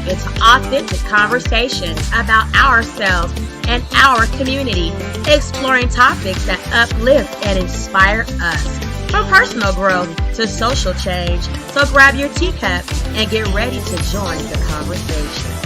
dive into authentic conversations about ourselves and our community, exploring topics that uplift and inspire us. From personal growth to social change. So grab your teacup and get ready to join the conversation.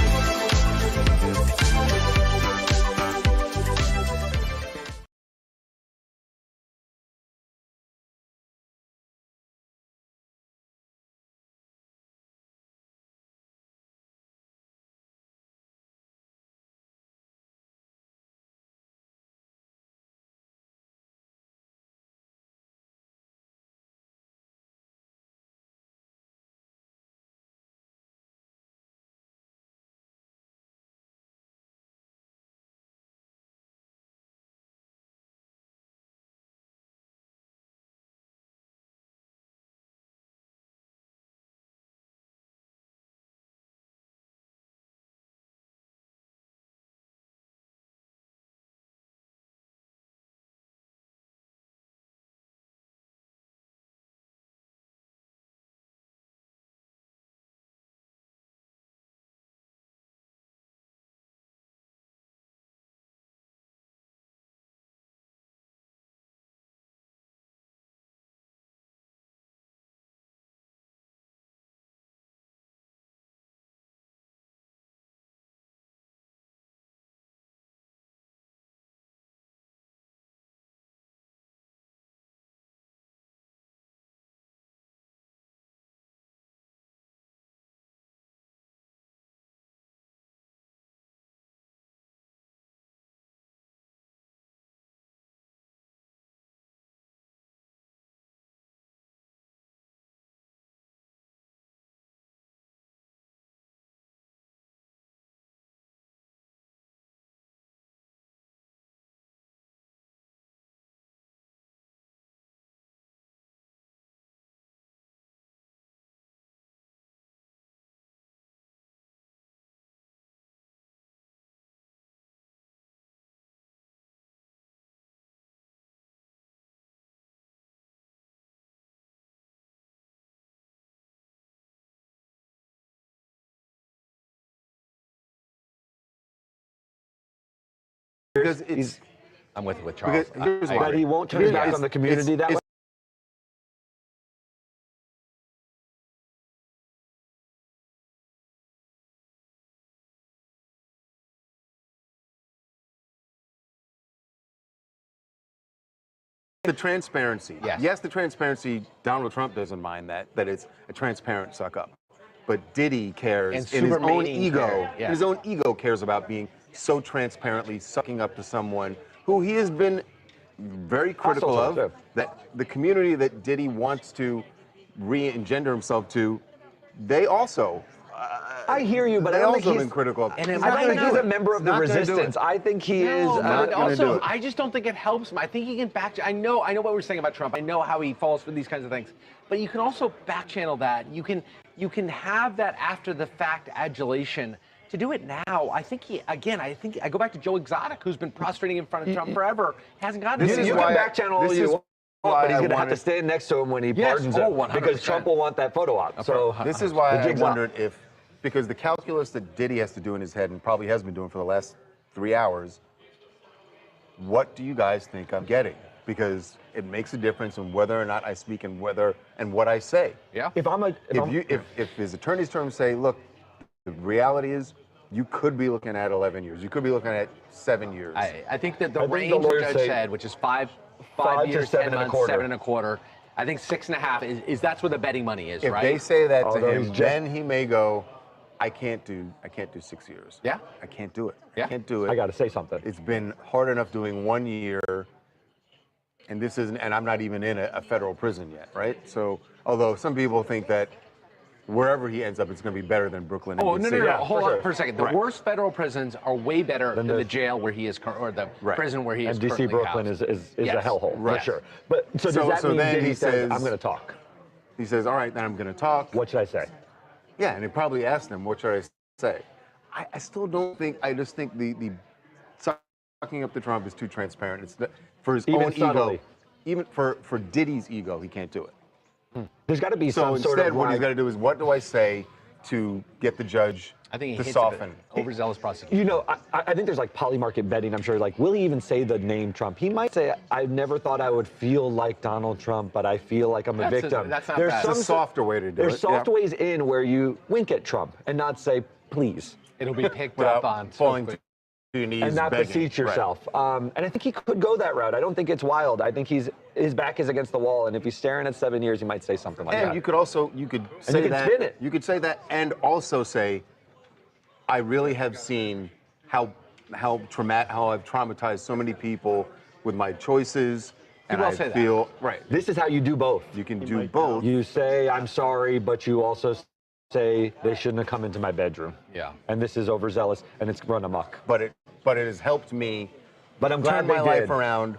Because I'm with Charles. Here's why. But he won't turn his back on the community that way. The transparency. Yes, the transparency, Donald Trump doesn't mind that it's a transparent suck up. But Diddy cares in his own ego. Yeah. His own ego cares about being so transparently sucking up to someone who he has been very critical of. That the community that Diddy wants to re-engender himself to, they also. I hear you, but I they don't also think been critical of. I think he's a member of the resistance. I think he is. But also, I just don't think it helps him. I think he can back. I know what we're saying about Trump. I know how he falls for these kinds of things. But you can also back channel that. You can have that after the fact adulation. To do it now, I think I go back to Joe Exotic, who's been prostrating in front of Trump forever. Hasn't gotten it. You can back channel all you want, but he's going to have to stand next to him when he pardons him because Trump will want that photo op. So this is why I wondered if, because the calculus that Diddy has to do in his head and probably has been doing for the last 3 hours, what do you guys think I'm getting? Because it makes a difference in whether or not I speak and what I say. Yeah. If his attorney's terms say, look, the reality is you could be looking at 11 years. You could be looking at 7 years. I think that the range the judge said, which is five years, 10 months, 7.25. I think 6.5 is that's where the betting money is, right? If they say that to him, then he may go, I can't do 6 years. Yeah. I can't do it. Yeah. I can't do it. I got to say something. It's been hard enough doing 1 year, and I'm not even in a federal prison yet, right? So, although some people think that wherever he ends up, it's going to be better than Brooklyn. Oh, no. Yeah, Hold on for a second. The worst federal prisons are way better than the jail where he is, or the prison where he is. And DC Brooklyn is a hellhole, for sure. But so does that mean then Diddy he says, says, I'm going to talk? He says, all right, then I'm going to talk. What should I say? Yeah, and he probably asked him, what should I say? I still don't think, I just think the sucking up to Trump is too transparent. It's for his own ego. Even for Diddy's ego, he can't do it. There's got to be some sort of. So instead, what he's got to do is, what do I say to get the judge I think he to hates soften. overzealous prosecution. You know, I think there's like poly-market betting. I'm sure. Like, will he even say the name Trump? He might say, "I never thought I would feel like Donald Trump, but I feel like I'm a victim." That's not there's bad. some It's a softer way to do it. There's soft ways in where you wink at Trump and not say please, It'll be picked Without up on falling so to quick. your knees and not begging. beseech Right. yourself. And I think he could go that route. I don't think it's wild. I think his back is against the wall, and if he's staring at 7 years, he might say something like And that. you could also say you could that. spin it. You could say that, and also say, I really have seen how I've traumatized so many people with my choices, and well I say that. feel right. This is how you do both. You can do both. You say I'm sorry, but you also say they shouldn't have come into my bedroom. Yeah. And this is overzealous, and it's run amok. But it has helped me But I'm glad turn they my did. life around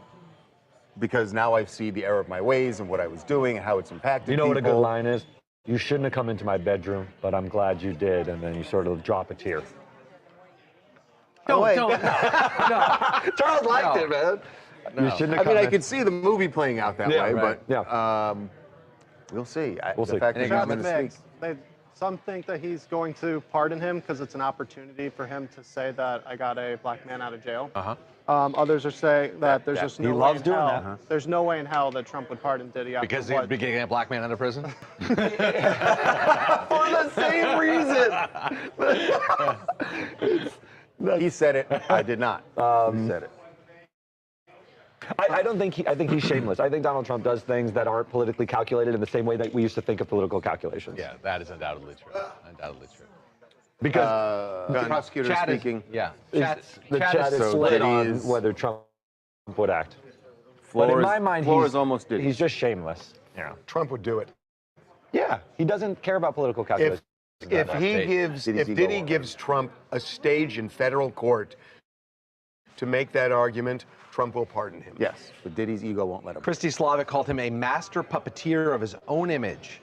because now I see the error of my ways and what I was doing and how it's impacted You know what a good people. line is? You shouldn't have come into my bedroom, but I'm glad you did. And then you sort of drop a tear. Don't. No. Charles liked it, man. You shouldn't have I come mean, I in. could see the movie playing out that Yeah, way, right. but we'll see. We'll the see. fact that he's Travis going to Mix, some think that he's going to pardon him because it's an opportunity for him to say that I got a black man out of jail. Others are saying that there's just no he way loves in doing hell. that. There's no way in hell that Trump would pardon Diddy after Because what? he'd be getting a black man out of prison? For the same reason. He said it. I did not. He said it. I think he's shameless. I think Donald Trump does things that aren't politically calculated in the same way that we used to think of political calculations. Yeah, that is undoubtedly true. Undoubtedly true. Because The prosecutor Chad is- speaking. Yeah. the chat is so split Diddy on is- whether Trump would act. Floor but in is- my mind, floor he's is almost Diddy. He's just shameless. Yeah. Trump would do it. Yeah. He doesn't care about political calculations. If Diddy gives Trump a stage in federal court to make that argument, Trump will pardon him. Yes, but Diddy's ego won't let him. Christy Slavic called him a master puppeteer of his own image.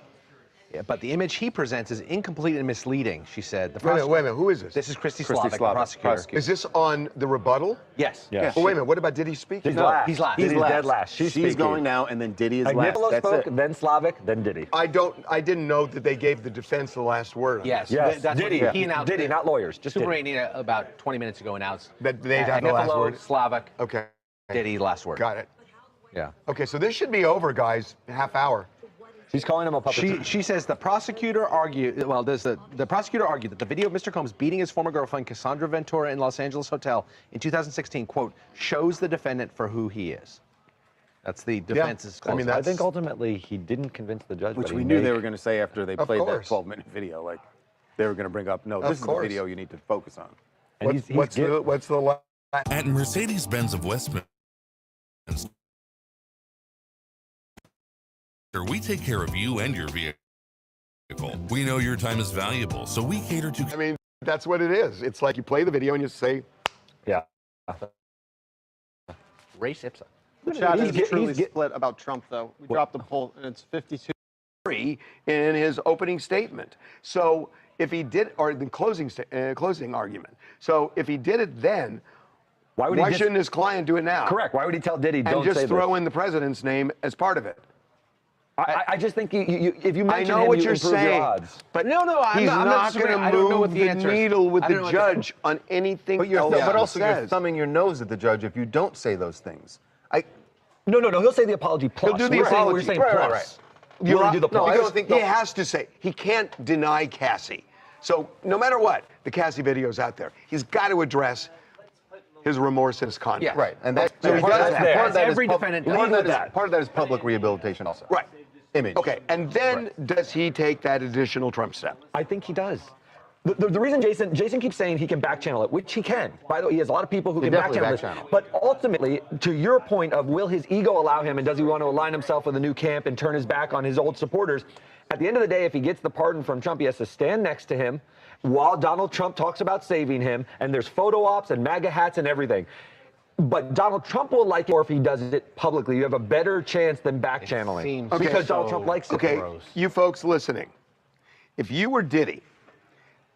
Yeah, but the image he presents is incomplete and misleading, she said. Wait a minute, who is this? This is Christy Christy Slavic, the Slavic, prosecutor. Is this on the rebuttal? Yes. Yes. Oh, wait a minute, what about Diddy speaking? He's last. he's last. Diddy's He's dead last. She's speaking. going now, and then Diddy is last. Nicola That's spoke, it. then Slavic, then Diddy. I didn't know that they gave the defense the last word. on Yes. Yes, That's Diddy. what he announced. Diddy, not lawyers, just Super Diddy. 8 about 20 minutes ago announced. That they'd have the last Nicola, word. Slavic, it. Okay, Diddy, last word. got it. Yeah. Okay, so this should be over, guys. Half hour. She's calling him a puppeteer. She says the prosecutor argued. Well, the prosecutor argued that the video of Mr. Combs beating his former girlfriend Cassandra Ventura in Los Angeles hotel in 2016, quote, shows the defendant for who he is. That's the defense's I mean, closing. I think ultimately he didn't convince the judge. Which but we he knew they made- were going to say after they Of played that course. 12-minute video. Like, they were going to bring up, no, this is the course. video you need to focus on. And What's the last? At Mercedes-Benz of Westminster, we take care of you and your vehicle. We know your time is valuable, so we cater to... I mean, that's what it is. It's like you play the video and you say, Yeah. Race ipsa. The chat He's is get- truly he's get- split about Trump, though. We dropped the poll, and it's 52. in his opening statement. So if he did, or the closing argument. So if he did it then, Why would why he just, shouldn't his client do it now? Correct. Why would he tell Diddy And don't just say throw this? in the president's name as part of it. I just think if you I mention know him, what you you're improve saying, your odds. but No, I'm he's not not disagreeing. going I to don't know what move the the answer is. needle with I the don't know what the- judge on anything But, else. but also he you're says. thumbing your nose at the judge if you don't say those things. No. He'll say the apology plus. He'll do the We're saying- apology. We're saying Right, plus. right. You want to do the No, plus? I don't think he has to say he can't deny Cassie. So no matter what, the Cassie video's out there. He's got to address his remorse and his conduct. Yes. Right, and that, So he part of does that- that. part of that is Every pub- defendant part of does. that is- part of that is public rehabilitation also. Right. Image. Okay, and then does he take that additional Trump step? I think he does. The reason Jason keeps saying he can back channel it, which he can. By the way, he has a lot of people who He can back definitely channel back it. channel. But ultimately, to your point of will his ego allow him, and does he want to align himself with a new camp and turn his back on his old supporters? At the end of the day, if he gets the pardon from Trump, he has to stand next to him while Donald Trump talks about saving him, and there's photo ops and MAGA hats and everything. But Donald Trump will like it, or if he does it publicly, you have a better chance than back channeling. seems Because so Donald Trump likes it. Okay, gross. you folks listening, if you were Diddy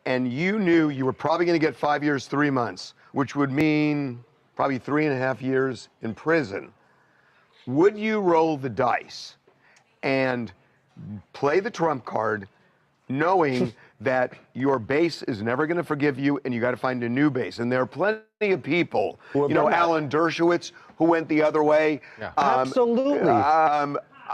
and you knew you were probably going to get 5 years, 3 months, which would mean probably 3.5 years in prison, would you roll the dice and play the Trump card knowing that your base is never going to forgive you, and you got to find a new base. And there are plenty of people, you know, Alan Dershowitz, who went the other way. Yeah. Absolutely.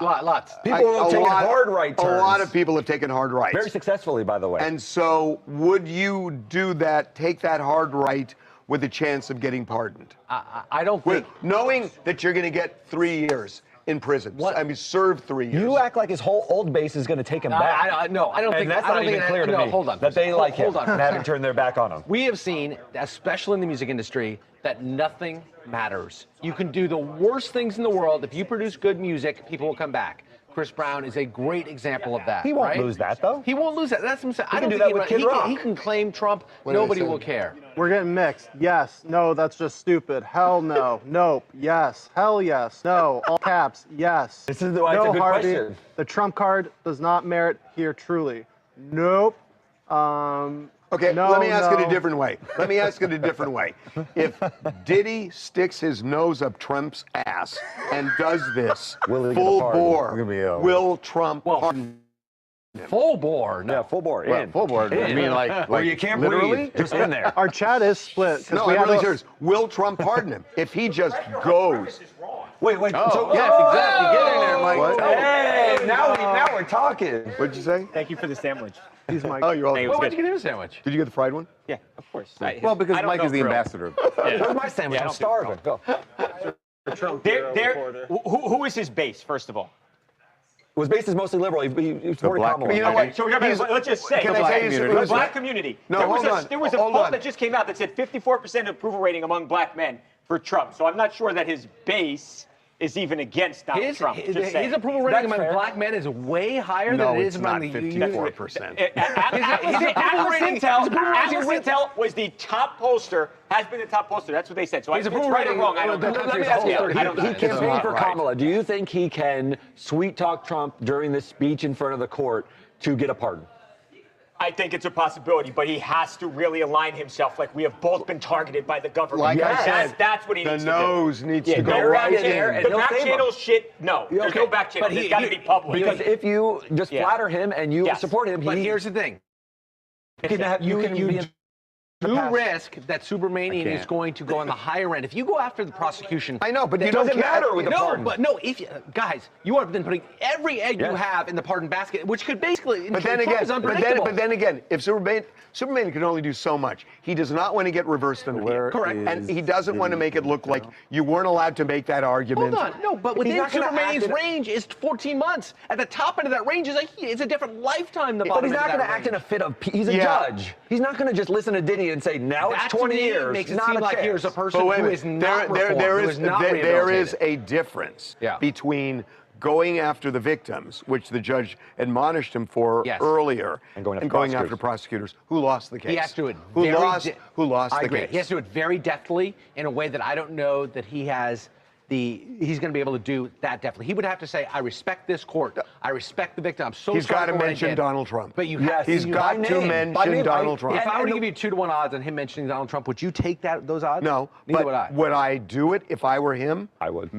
Lots. People have taken hard right turns. A lot of people have taken hard rights. Very successfully, by the way. And so, would you do that, take that hard right with a chance of getting pardoned? I don't think. Knowing that you're going to get 3 years in prison. What? I mean, serve 3 years. You act like his whole old base is going to take him back. No, I don't think. And that's I don't not even think clear to no, me. hold on. That they like him hold on. and haven't turned their back on him. We have seen, especially in the music industry, that nothing matters. You can do the worst things in the world. If you produce good music, people will come back. Chris Brown is a great example of that. He won't right? lose that, though. He won't lose that. That's what I'm saying. I can don't do think that with Kid Rock. he can claim Trump. What did I Nobody say? will care. We're getting mixed. Yes. No, that's just stupid. Hell no. Nope. Yes. Hell yes. No. All caps. Yes. This is why it's no, a good Harvey. question. The Trump card does not merit here truly. Nope. Okay, no, let me ask it no. a different way. Let me ask it a different way. If Diddy sticks his nose up Trump's ass and does this Will he get a full pardon? bore, will Trump pardon? Full bore. No. Yeah, full bore. Well, in. full board. I In. mean, like Where you can't literally? breathe. Just in there. Our chat is split. No, we I'm have really a- serious. Will Trump pardon him if he just goes? Wait. So, Yes, exactly. Get in there, Mike. What? Hey, now we're talking. What'd you say? Thank you for the sandwich. He's Mike. Oh, you're all. Hey, Well, why'd you get him a sandwich? Did you get the fried one? Yeah, of course. Well, because Mike is the ambassador. Where's my sandwich? I'm starving. Go. Who is his base, first of all? His base is mostly liberal. He supported black Kamala. You know what? So let's just say, Can I tell you community. the black community. No, there was hold on. There was a Hold poll on. that just came out that said 54% approval rating among black men for Trump. So I'm not sure that his base is even against Donald Trump. Just saying. His approval rating That's among fair. black men is way higher No, than it it's is not among the 54%. Atlas Intel was the top pollster, has been the top pollster. That's what they said. So His it's approval right or rating- wrong. I don't know. Let me ask you, I don't know. he It's campaigned not for right. Kamala. Do you think he can sweet talk Trump during this speech in front of the court to get a pardon? I think it's a possibility, but he has to really align himself. Like we have both been targeted by the government. Like I said, that's what he the needs to nose needs to go they're right right in. there, and do. he'll The back save him. channel shit, no. There's no back channel. but It's got to be public. Because if you just Yeah. flatter him and you Yes. support him, But here's the thing. you can be in You past. risk that Subramanian is going to go on the higher end. If you go after the prosecution, I know, but It you don't doesn't care. matter with the no, pardon. but no. If you, guys, you are then putting every egg you Yes. have in the pardon basket, which could basically. But then Trump again, is unpredictable. but then again, if Superman can only do so much. He does not want to get reversed on Where Correct. is and he doesn't want to make it look like you weren't allowed to make that argument. Hold on, no, but He's within not gonna Superman's act in- range is 14 months. At the top end of that range is it's a different lifetime. The But bottom he's not end going of to that act in a range. fit of. He's a Yeah. judge. He's not going to just listen to Diddy and say, now That it's to 20 me years. makes it not seem a like chance. here's a person But wait a who minute. is not reformed, there who is is not there is rehabilitated. a difference Yeah. between going after the victims, which the judge admonished him for Yes. earlier, And going after after prosecutors who lost the case. He has to do it Who very lost? de- Who lost I the agree. case? He has to do it very deftly in a way that I don't know that he has he's going to be able to do that deftly. He would have to say, I respect this court. I respect the victim. I'm so He's sorry got to for what I mention did." Donald Trump. But you Yes. have He's you got have- to By mention name, Donald Trump. If I were to give you 2-to-1 odds on him mentioning Donald Trump, would you take those odds? No, Neither but would I. would I do it if I were him? I would.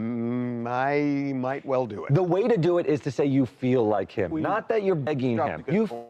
I might well do it. The way to do it is to say you feel like him, not that you're begging him. You feel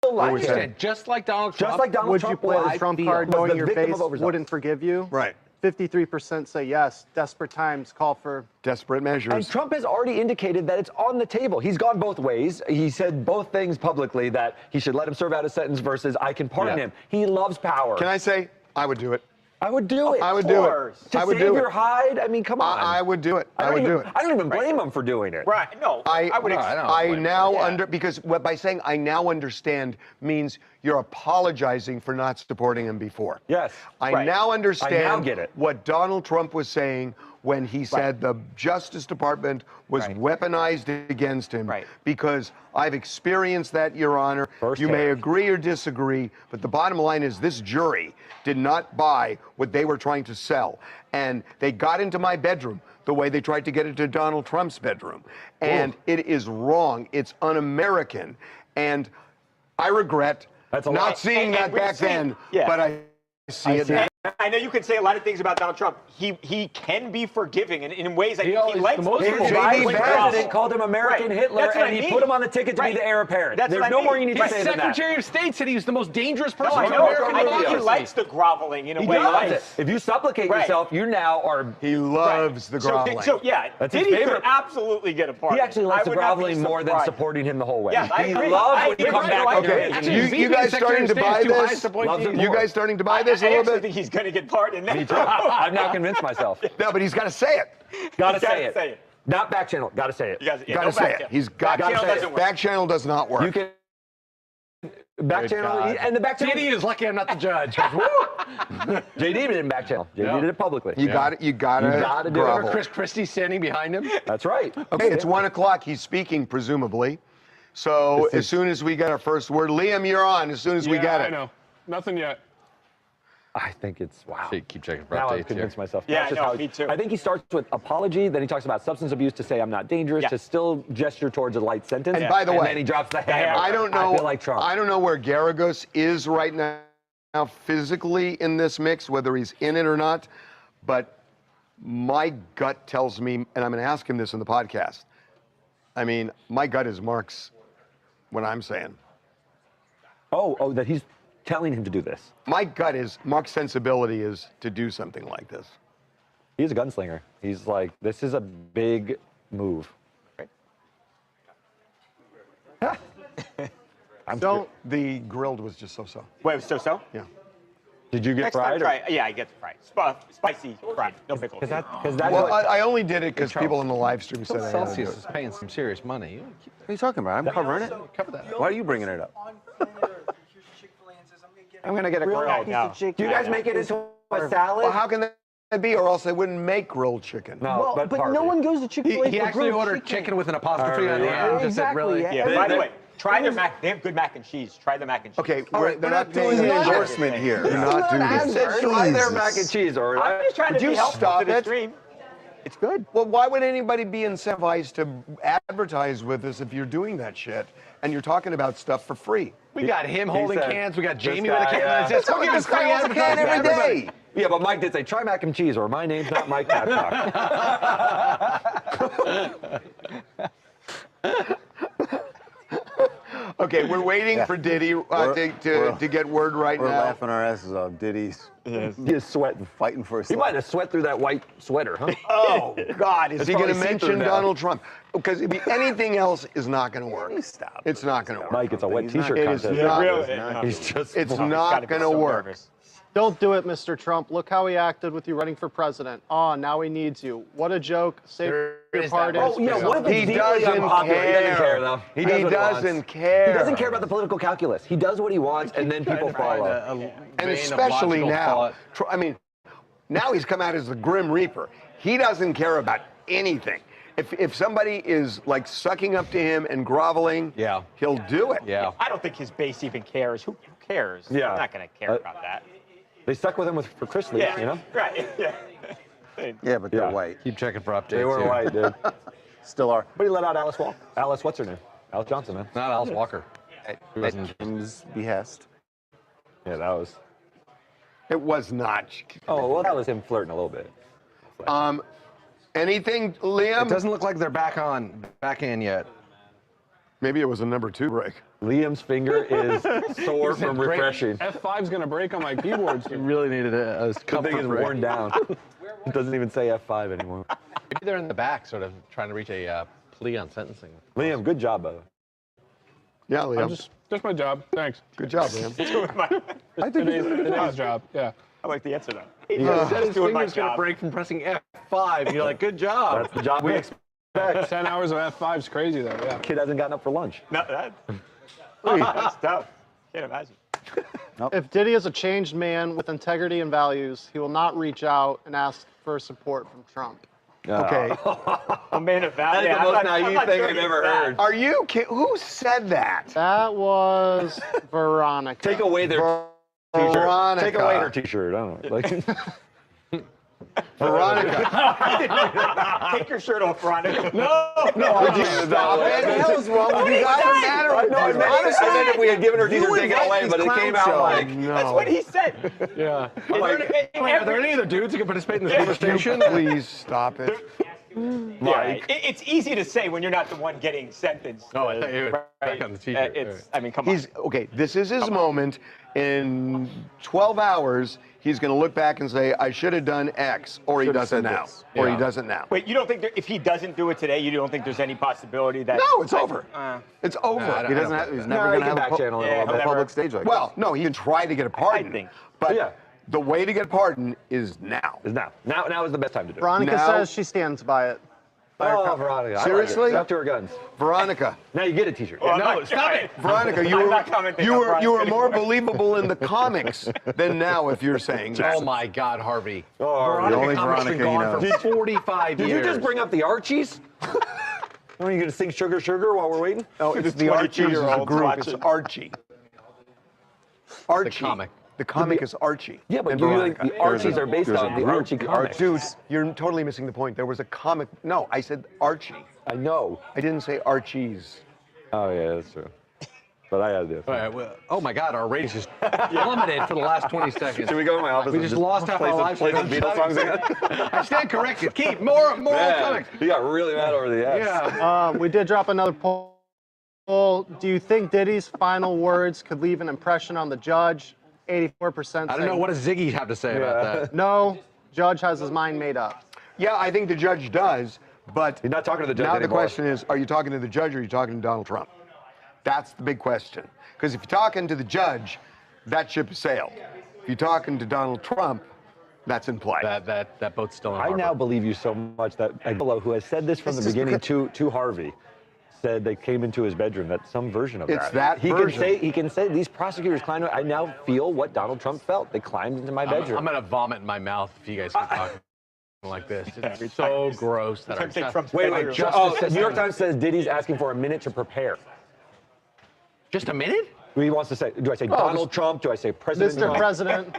I like understand. him. Just like Donald Trump. Just like Donald Would you Trump play was. the Trump feel card was knowing the your victim base of overzealous. wouldn't forgive you? Right. 53% say yes. Desperate times call for. Desperate measures. And Trump has already indicated that it's on the table. He's gone both ways. He said both things publicly, that he should let him serve out his sentence versus I can pardon Yeah. him. He loves power. Can I say I would do it? I would do it. I would do it. To I would save do your it. hide? I mean, come on. I would do it. I don't would even, do it. I don't even blame him for doing it. Right. No, I would. I now Yeah. because by saying I now understand means you're apologizing for not supporting him before. Yes. I Right. now understand I now get it. what Donald Trump was saying when he said the Justice Department was Right. weaponized against him. Right. Because I've experienced that, Your Honor. You may Firsthand. agree or disagree, but the bottom line is this jury did not buy what they were trying to sell. And they got into my bedroom the way they tried to get into Donald Trump's bedroom. And it is wrong. It's un-American. And I regret That's a not lot. seeing that we've back seen- then, yeah. but I see it now. I know you can say a lot of things about Donald Trump. He can be forgiving in ways I think he is likes. the most people. His J.D. vice president called him American Right. Hitler, That's what and I he mean. put him on the ticket to Right. be the heir apparent. That's There's what I no more mean. you need to His say than that. Secretary of State said he was the most dangerous person No, I in know. American I think he democracy. likes the groveling in a He way. does. Like, If you supplicate Right. yourself, you now are. He loves the groveling. So yeah, That's his Diddy favorite. could absolutely get a part. He actually likes I the would not be groveling more than surprised. supporting him the whole way. Yeah, I he agree. loves I when you agree. come back Right. over Okay. his. Actually, You his VP guys Secretary starting of to State buy is too this? highest appointed Loves him in- You guys starting to buy this a I little actually bit? think he's going to get pardoned. Me too. I've now convinced myself. No, but he's got to say it. Gotta Gotta say it. Not back channel. Gotta say it. You guys, yeah, Got no to say back it. channel. He's got Back to channel say doesn't it. work. Back channel does not work. You can. Back Good channel God. and the back channel. Diddy is lucky I'm not the judge. JD didn't back channel. JD did it publicly. You got it. You got You gotta to do it. Remember grovel. Chris Christie standing behind him? That's right. Okay, it's 1 o'clock. He's speaking, presumably. So as soon as we get our first word, Liam, you're on. As soon as we get it. I know. Nothing yet. I think it's wow. Keep checking for Now I've updates here. convinced myself. Yeah, That's just I know, how me too. I think he starts with apology, then he talks about substance abuse to say I'm not dangerous, Yeah. to still gesture towards a light sentence. And by the and way, then he drops the hammer. I don't know. I feel like Trump. I don't know where Garagos is right now physically in this mix, whether he's in it or not. But my gut tells me, and I'm going to ask him this in the podcast. I mean, my gut is Mark's. What I'm saying. Oh, that he's telling him to do this. My gut is Mark's sensibility is to do something like this. He's a gunslinger. He's like, this is a big move. The grilled was just so-so. Wait, so? Yeah. Did you get Next time, fried? try. Yeah, I get fried. Spicy fried, no pickles. Because that's Well, what, I only did it because people in the live stream said I had to do Celsius it. is paying some serious money. What are you talking about? I'm covering it. Cover that. Why are you bringing it up? I'm gonna get a grilled. No. Do you guys make it into a salad? Well, how can that be? Or else they wouldn't make grilled chicken. No, but no one goes to Chick-fil-A He for actually grilled ordered chicken with an apostrophe on the Yeah, end. Just said, really? exactly, Yeah, yeah. by the way, try their mac. They have good mac and cheese. Try the mac and cheese. Okay, All right, they're we're not doing paying an attention. endorsement here. Do not do I this. said try their Jesus. mac and cheese, or I'm just trying Would to you be helpful stop to the it? stream. It's good. Well, why would anybody be incentivized to advertise with us if you're doing that shit and you're talking about stuff for free? We got him holding said, cans. We got this Jamie with a guy, can. yeah. It's just, Look at this guy holds a can every day. Yeah, but Mike did say try mac and cheese, or my name's not Mike Babcock. Okay, we're waiting for Diddy to get word right We're now. laughing our asses off. Diddy's He's sweating. fighting for his He life. might have sweat through that white sweater, huh? Oh, God, is he going to probably see-through mention now. Donald Trump? Because anything else is not going to work. Stop. It's not going to work. Mike, it's a wet He's not- T-shirt It is contest. not- Really? He's just. It's Gotta not be going to so work. nervous. Don't do it, Mr. Trump. Look how he acted with you running for president. Oh, now he needs you. What a joke. Save your is that pardon. much Oh, yeah, what if He it's deeply doesn't unpopular? He doesn't care. care, though. He does what wants. doesn't care. He doesn't care about the political calculus. He does what he wants, and then people follow. And especially now. I mean, now he's come out as the Grim Reaper. He doesn't care about anything. If somebody is like sucking up to him and groveling, Yeah. he'll do it. Yeah. I don't think his base even cares. Who cares? Yeah. I'm not going to care about that. They stuck with him for Chris Lee, Yeah. you know? Right. Yeah. Yeah, but they're Yeah. white. Keep checking for updates. They were here. white, dude. Still are. But he let out Alice Walker. Alice, what's her name? Alice Johnson, man. Not Alice Walker. At Kim's behest. Yeah, that was. It was not. Oh, well, that was him flirting a little bit. Anything, Liam? It doesn't look like they're back in yet. Maybe it was a number 2 break. Liam's finger is sore from refreshing. F5's gonna break on my keyboard You soon. really needed a The comfort thing is break. worn down. It doesn't even say F5 anymore. Maybe they're in the back, sort of trying to reach a plea on sentencing. Liam, good job, by the way. Yeah, Liam. Just my job. Thanks. Good job, Liam. I think Today's job. Yeah. I like the answer, though. He said his doing my finger's going to job. break from pressing F5. And you're like, good job. That's the job we expect. 10 hours of F5's crazy though. Yeah. Kid hasn't gotten up for lunch. No, that's tough. Can't imagine. If Diddy is a changed man with integrity and values, he will not reach out and ask for support from Trump. Okay. A man of value. That's the most naive thing I've ever heard. Are you kidding? Who said that? That was Veronica. Take away their T-shirt. Veronica. Take away her T-shirt. I don't know. Like, Veronica. Take your shirt off, Veronica. Would you stop it? What the hell is wrong with you guys? What's the matter with you? I meant if we had given her teaser take it away, but it came out like. That's what he said. Yeah. Are there any other dudes who can participate in this conversation? Please stop it. Yeah, it's easy to say when you're not the one getting sentenced. Oh, I thought you were back on the t-shirt. I mean, come on. Okay, this is his moment. In 12 hours, he's going to look back and say, I should have done X, or he doesn't now. Or he doesn't now. Wait, you don't think if he doesn't do it today, you don't think there's any possibility that? No, it's over. It's over. He doesn't have, he's never going to have back channel a public stage like Well, no, he can try to get a pardon. I think. But the way to get a pardon is now. Now is the best time to do it. Veronica Now- says she stands by it. Oh, Veronica. Seriously? Up to her guns. Veronica. Now you get a t-shirt. No, stop it. Veronica, you I'm not commenting you on were Veronica more anymore. believable in the comics than now if you're saying that. Oh my God, Harvey. The only Comic's been Veronica he gone knows. for 45 Did years. you just bring up the Archies? Are you going to sing Sugar Sugar while we're waiting? No, it's the Archies as a 22-year-olds group. It's watching. Archie. Archie. The comic. The comic is Archie. Yeah, but and you Veronica. the Archies are based there's on a the group, Archie the comics. Dude, you're totally missing the point. There was a comic. No, I said Archie. I know. I didn't say Archies. Oh, yeah, that's true. But I got to do it. All right, well, oh my God, our ratings just plummeted for the last 20 seconds. Should we go to my office? We and just lost half our lives. play some Beatles songs again? I stand corrected. Keep more old comics. He got really mad over the X. Yeah. We did drop another poll. Do you think Diddy's final words could leave an impression on the judge? 84%. I don't know. What does Ziggy have to say about that? No, judge has his mind made up. Yeah, I think the judge does, but He's not talking to the judge now the anymore. question is, are you talking to the judge or are you talking to Donald Trump? That's the big question. Because if you're talking to the judge, that ship has sailed. If you're talking to Donald Trump, that's in play. That boat's still in I harbor. now believe you so much that Aguilar, who has said this from the beginning to Harvey, said they came into his bedroom. That's some version of that. It's that he version. He can say these prosecutors climbed. I now feel what Donald Trump felt. They climbed into my bedroom. I'm gonna vomit in my mouth if you guys keep talking like this. It's so gross that I'm Take Trump's Wait, bedroom. New York Times says Diddy's asking for a minute to prepare. just a minute. He wants to say, do I say Donald Trump? Do I say President Mr. Trump? President,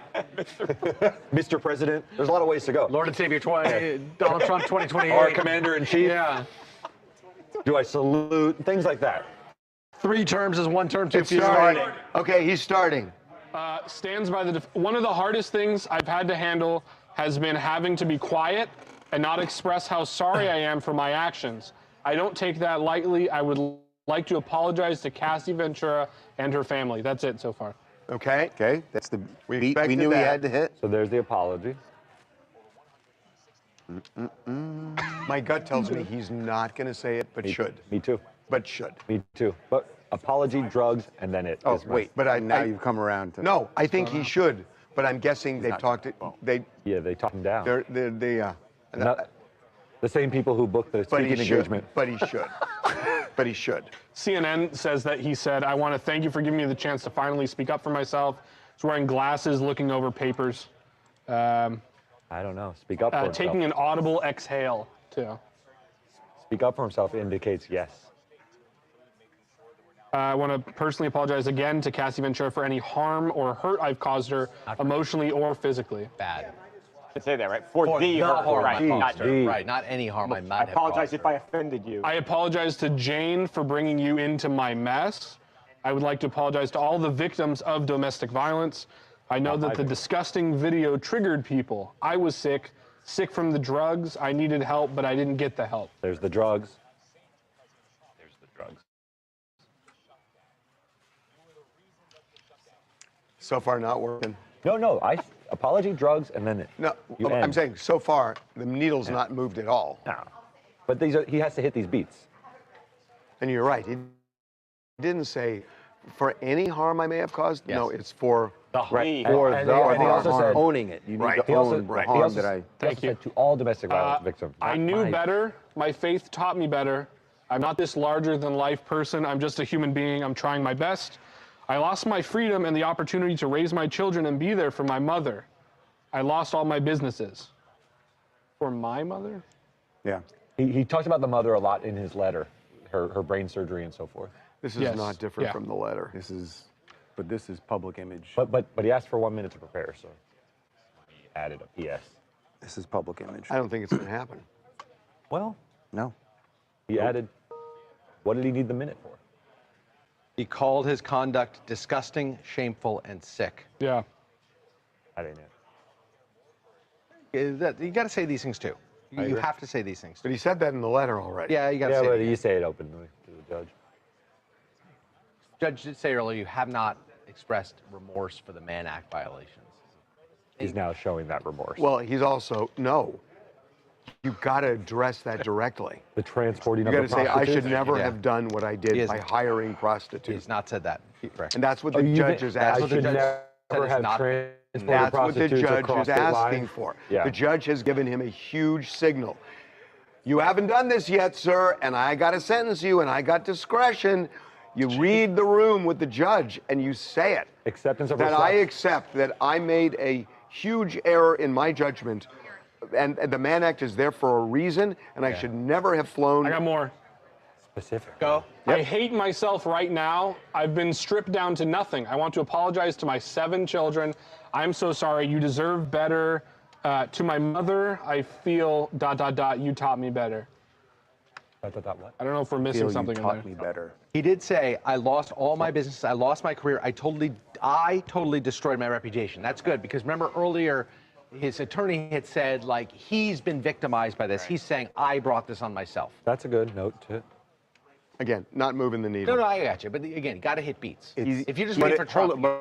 Mr. President? There's a lot of ways to go. Lord and Savior Donald Trump 2028. Or Commander-in-Chief? Yeah. Do I salute? Things like that. 3 terms is 1 term, 2 It's starting. Okay, he's starting. Stands by the. One of the hardest things I've had to handle has been having to be quiet and not express how sorry I am for my actions. I don't take that lightly. I would like to apologize to Cassie Ventura and her family. That's it so far. Okay. Okay, that's the beat we expected knew he that. had to hit. So there's the apology. My gut tells me he's not going to say it, but should. Me too. But should. Me too. But apology, drugs, and then it. Oh, is my- wait, But I now you've come around to. No, I think he should. But I'm guessing they've not- talked it. They Yeah, they talk him down. Not, The same people who booked the but he speaking should. engagement. But he should. But he should. CNN says that he said, I want to thank you for giving me the chance to finally speak up for myself. He's wearing glasses, looking over papers, I don't know. Speak up for himself. taking an audible exhale, too. Speak up for himself indicates yes. I want to personally apologize again to Cassie Ventura for any harm or hurt I've caused her, emotionally or physically. Bad. I say that, right? For the harm right, I not caused her. Right, not any harm I might I have apologize caused if her. I offended you. I apologize to Jane for bringing you into my mess. I would like to apologize to all the victims of domestic violence. I know that the disgusting video triggered people. I was sick from the drugs. I needed help, but I didn't get the help. There's the drugs. There's the drugs. So far, not working. No. Apology, drugs, and then it. No, You I'm end. saying so far the needle's not moved at all. No. But he has to hit these beats. And you're right. He didn't say for any harm I may have caused. Yes. No, it's for Right. Or And the he also harm, said- owning it. You need Right. to own the right. harm He also- that I. He Thank also you. said to all domestic violence victims. I not knew my- better. My faith taught me better. I'm not this larger than life person. I'm just a human being. I'm trying my best. I lost my freedom and the opportunity to raise my children and be there for my mother. I lost all my businesses. For my mother? Yeah. He talks about the mother a lot in his letter, her brain surgery and so forth. This is Yes. not different Yeah. from the letter. This is public image. But he asked for 1 minute to prepare, so he added a PS. This is public image. I don't think it's going to happen. Well, No. he added, what did he need the minute for? He called his conduct disgusting, shameful, and sick. Yeah. I didn't know. You got to say these things too. You agree. have to say these things. But he said that in the letter already. Yeah, you got to Yeah, say but it. you say it openly to the judge. Judge did say earlier you have not expressed remorse for the Mann Act violations. He's now showing that remorse. Well, he's also, no. You've got to address that directly. The transporting You of got to the say, I prostitutes? should never Yeah. have done what I He did is- by hiring prostitutes. He's not said that. Correct. And that's what Oh, the you judge think is I asking should for. never It's have not- transported That's what the prostitutes judge across is state asking lines? for. Yeah. The judge has given him a huge signal. You haven't done this yet, sir, and I got to sentence you, and I got discretion. You read the room with the judge, and you say it. Acceptance of that I response. accept that I made a huge error in my judgment, and the Mann Act is there for a reason, and I should never have flown. I got more. Specific. Go. I hate myself right now. I've been stripped down to nothing. I want to apologize to my 7 children. I'm so sorry. You deserve better. To my mother, I feel ... You taught me better. What? I don't know if we're missing Feel something you in taught there. me better. He did say, I lost all my business, I lost my career, I totally destroyed my reputation. That's good, because remember earlier, his attorney had said, like, he's been victimized by this. He's saying, I brought this on myself. That's a good note to it. Again, not moving the needle. No, I got you. But again, you got to hit beats. It's- If you just but wait for it- Trump, hold on,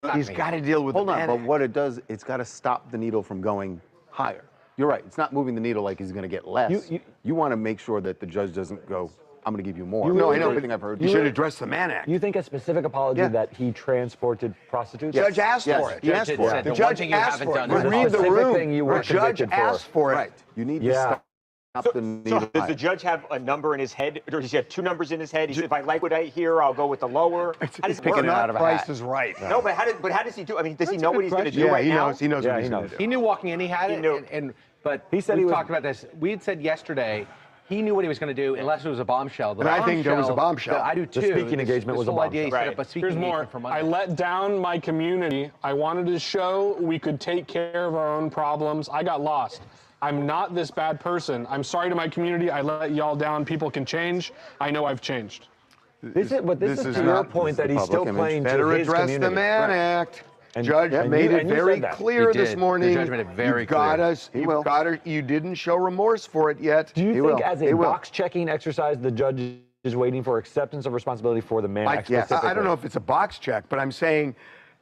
but He's got to deal with Hold the on, Mann but Act. what it does, it's got to stop the needle from going higher. You're right. It's not moving the needle like he's going to get less. You want to make sure that the judge doesn't go, I'm going to give you more. No, I know, Everything but I've heard. you should address the Mann Act. You think a specific apology Yeah. that he transported prostitutes? The judge asked Yes, for it. he asked Judge for said it. the The one judge thing you asked haven't for it. done You is read the specific room. thing you The were judge convicted for. asked for it. Right. You need to Yeah. stop the needle So does higher. the judge have a number in his head, or does he have 2 numbers in his head? He said, if I like what I hear, I'll go with the lower. How does it work? Not Price is Right. No, but how does he do? I mean, does he That's know a what good he's going to do question. Yeah, right he now? knows. He knows Yeah, what he he's going knows. to do. he knew walking in, he had He it. knew. But He said we he was- talked about this. We had said yesterday, he knew what he was going to do, unless it was a bombshell. The And I think there was a bombshell. I do The too. speaking engagement was a whole idea he bombshell. set up a speaking Here's more. engagement for I Monday. let down my community. I wanted to show we could take care of our own problems. I got lost. I'm not this bad person. I'm sorry to my community. I let y'all down. People can change. I know I've changed. This is This is to your not- point this that is he's public still image. playing Better to his address community. the Mann Act. And- Judge and made you- it and you very said that. clear He this did. morning. The judge made it very You've got clear. us. You've got her. You didn't show remorse for it yet. Do you He think will. as He a will. box-checking exercise, the judge is waiting for acceptance of responsibility for the Mann Act Yes, specifically? I don't know if it's a box check, but I'm saying,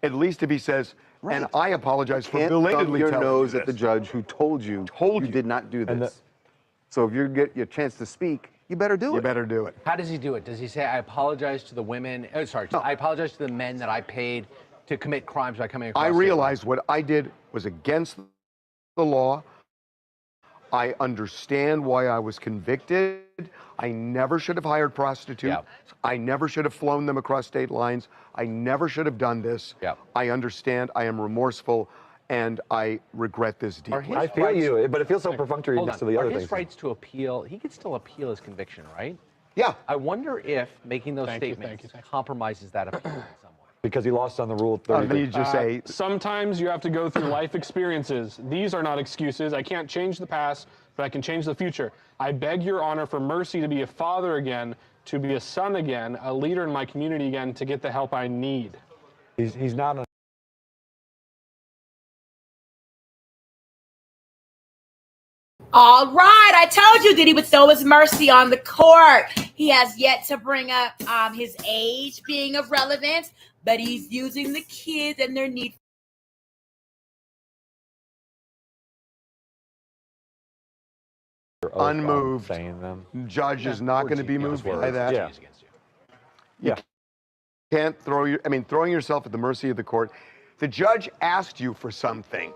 at least if he says, and I apologize for Can't belatedly thumb your telling nose you at the this. judge who told you you did not do And this. So if you get your chance to speak, you better do You it. better do it. How does he do it? Does he say, I apologize to the women? Oh, sorry. I apologize to the men that I paid to commit crimes by coming across I state realized what I did was against the law. I understand why I was convicted. I never should have hired prostitutes. Yeah. I never should have flown them across state lines. I never should have done this. Yeah. I understand. I am remorseful, and I regret this Are deeply. his I feel rights- you, but it feels so perfunctory Hold next to on. the Are other his things. rights to appeal? He can still appeal his conviction, right? Yeah. I wonder if making those Thank you, statements thank you. compromises that appeal in some way. Because he lost on the Rule Then 30. you just say, Sometimes you have to go through life experiences. These are not excuses. I can't change the past, but I can change the future. I beg your honor for mercy to be a father again, to be a son again, a leader in my community again, to get the help I need. He's not a All right, I told you that he would show his mercy on the court. He has yet to bring up his age being of relevance, but he's using the kids and their need. unmoved. saying them. Judge is not going to be moved by that. Yeah. Yeah. Can't throw your, I mean, throwing yourself at the mercy of the court. The judge asked you for something.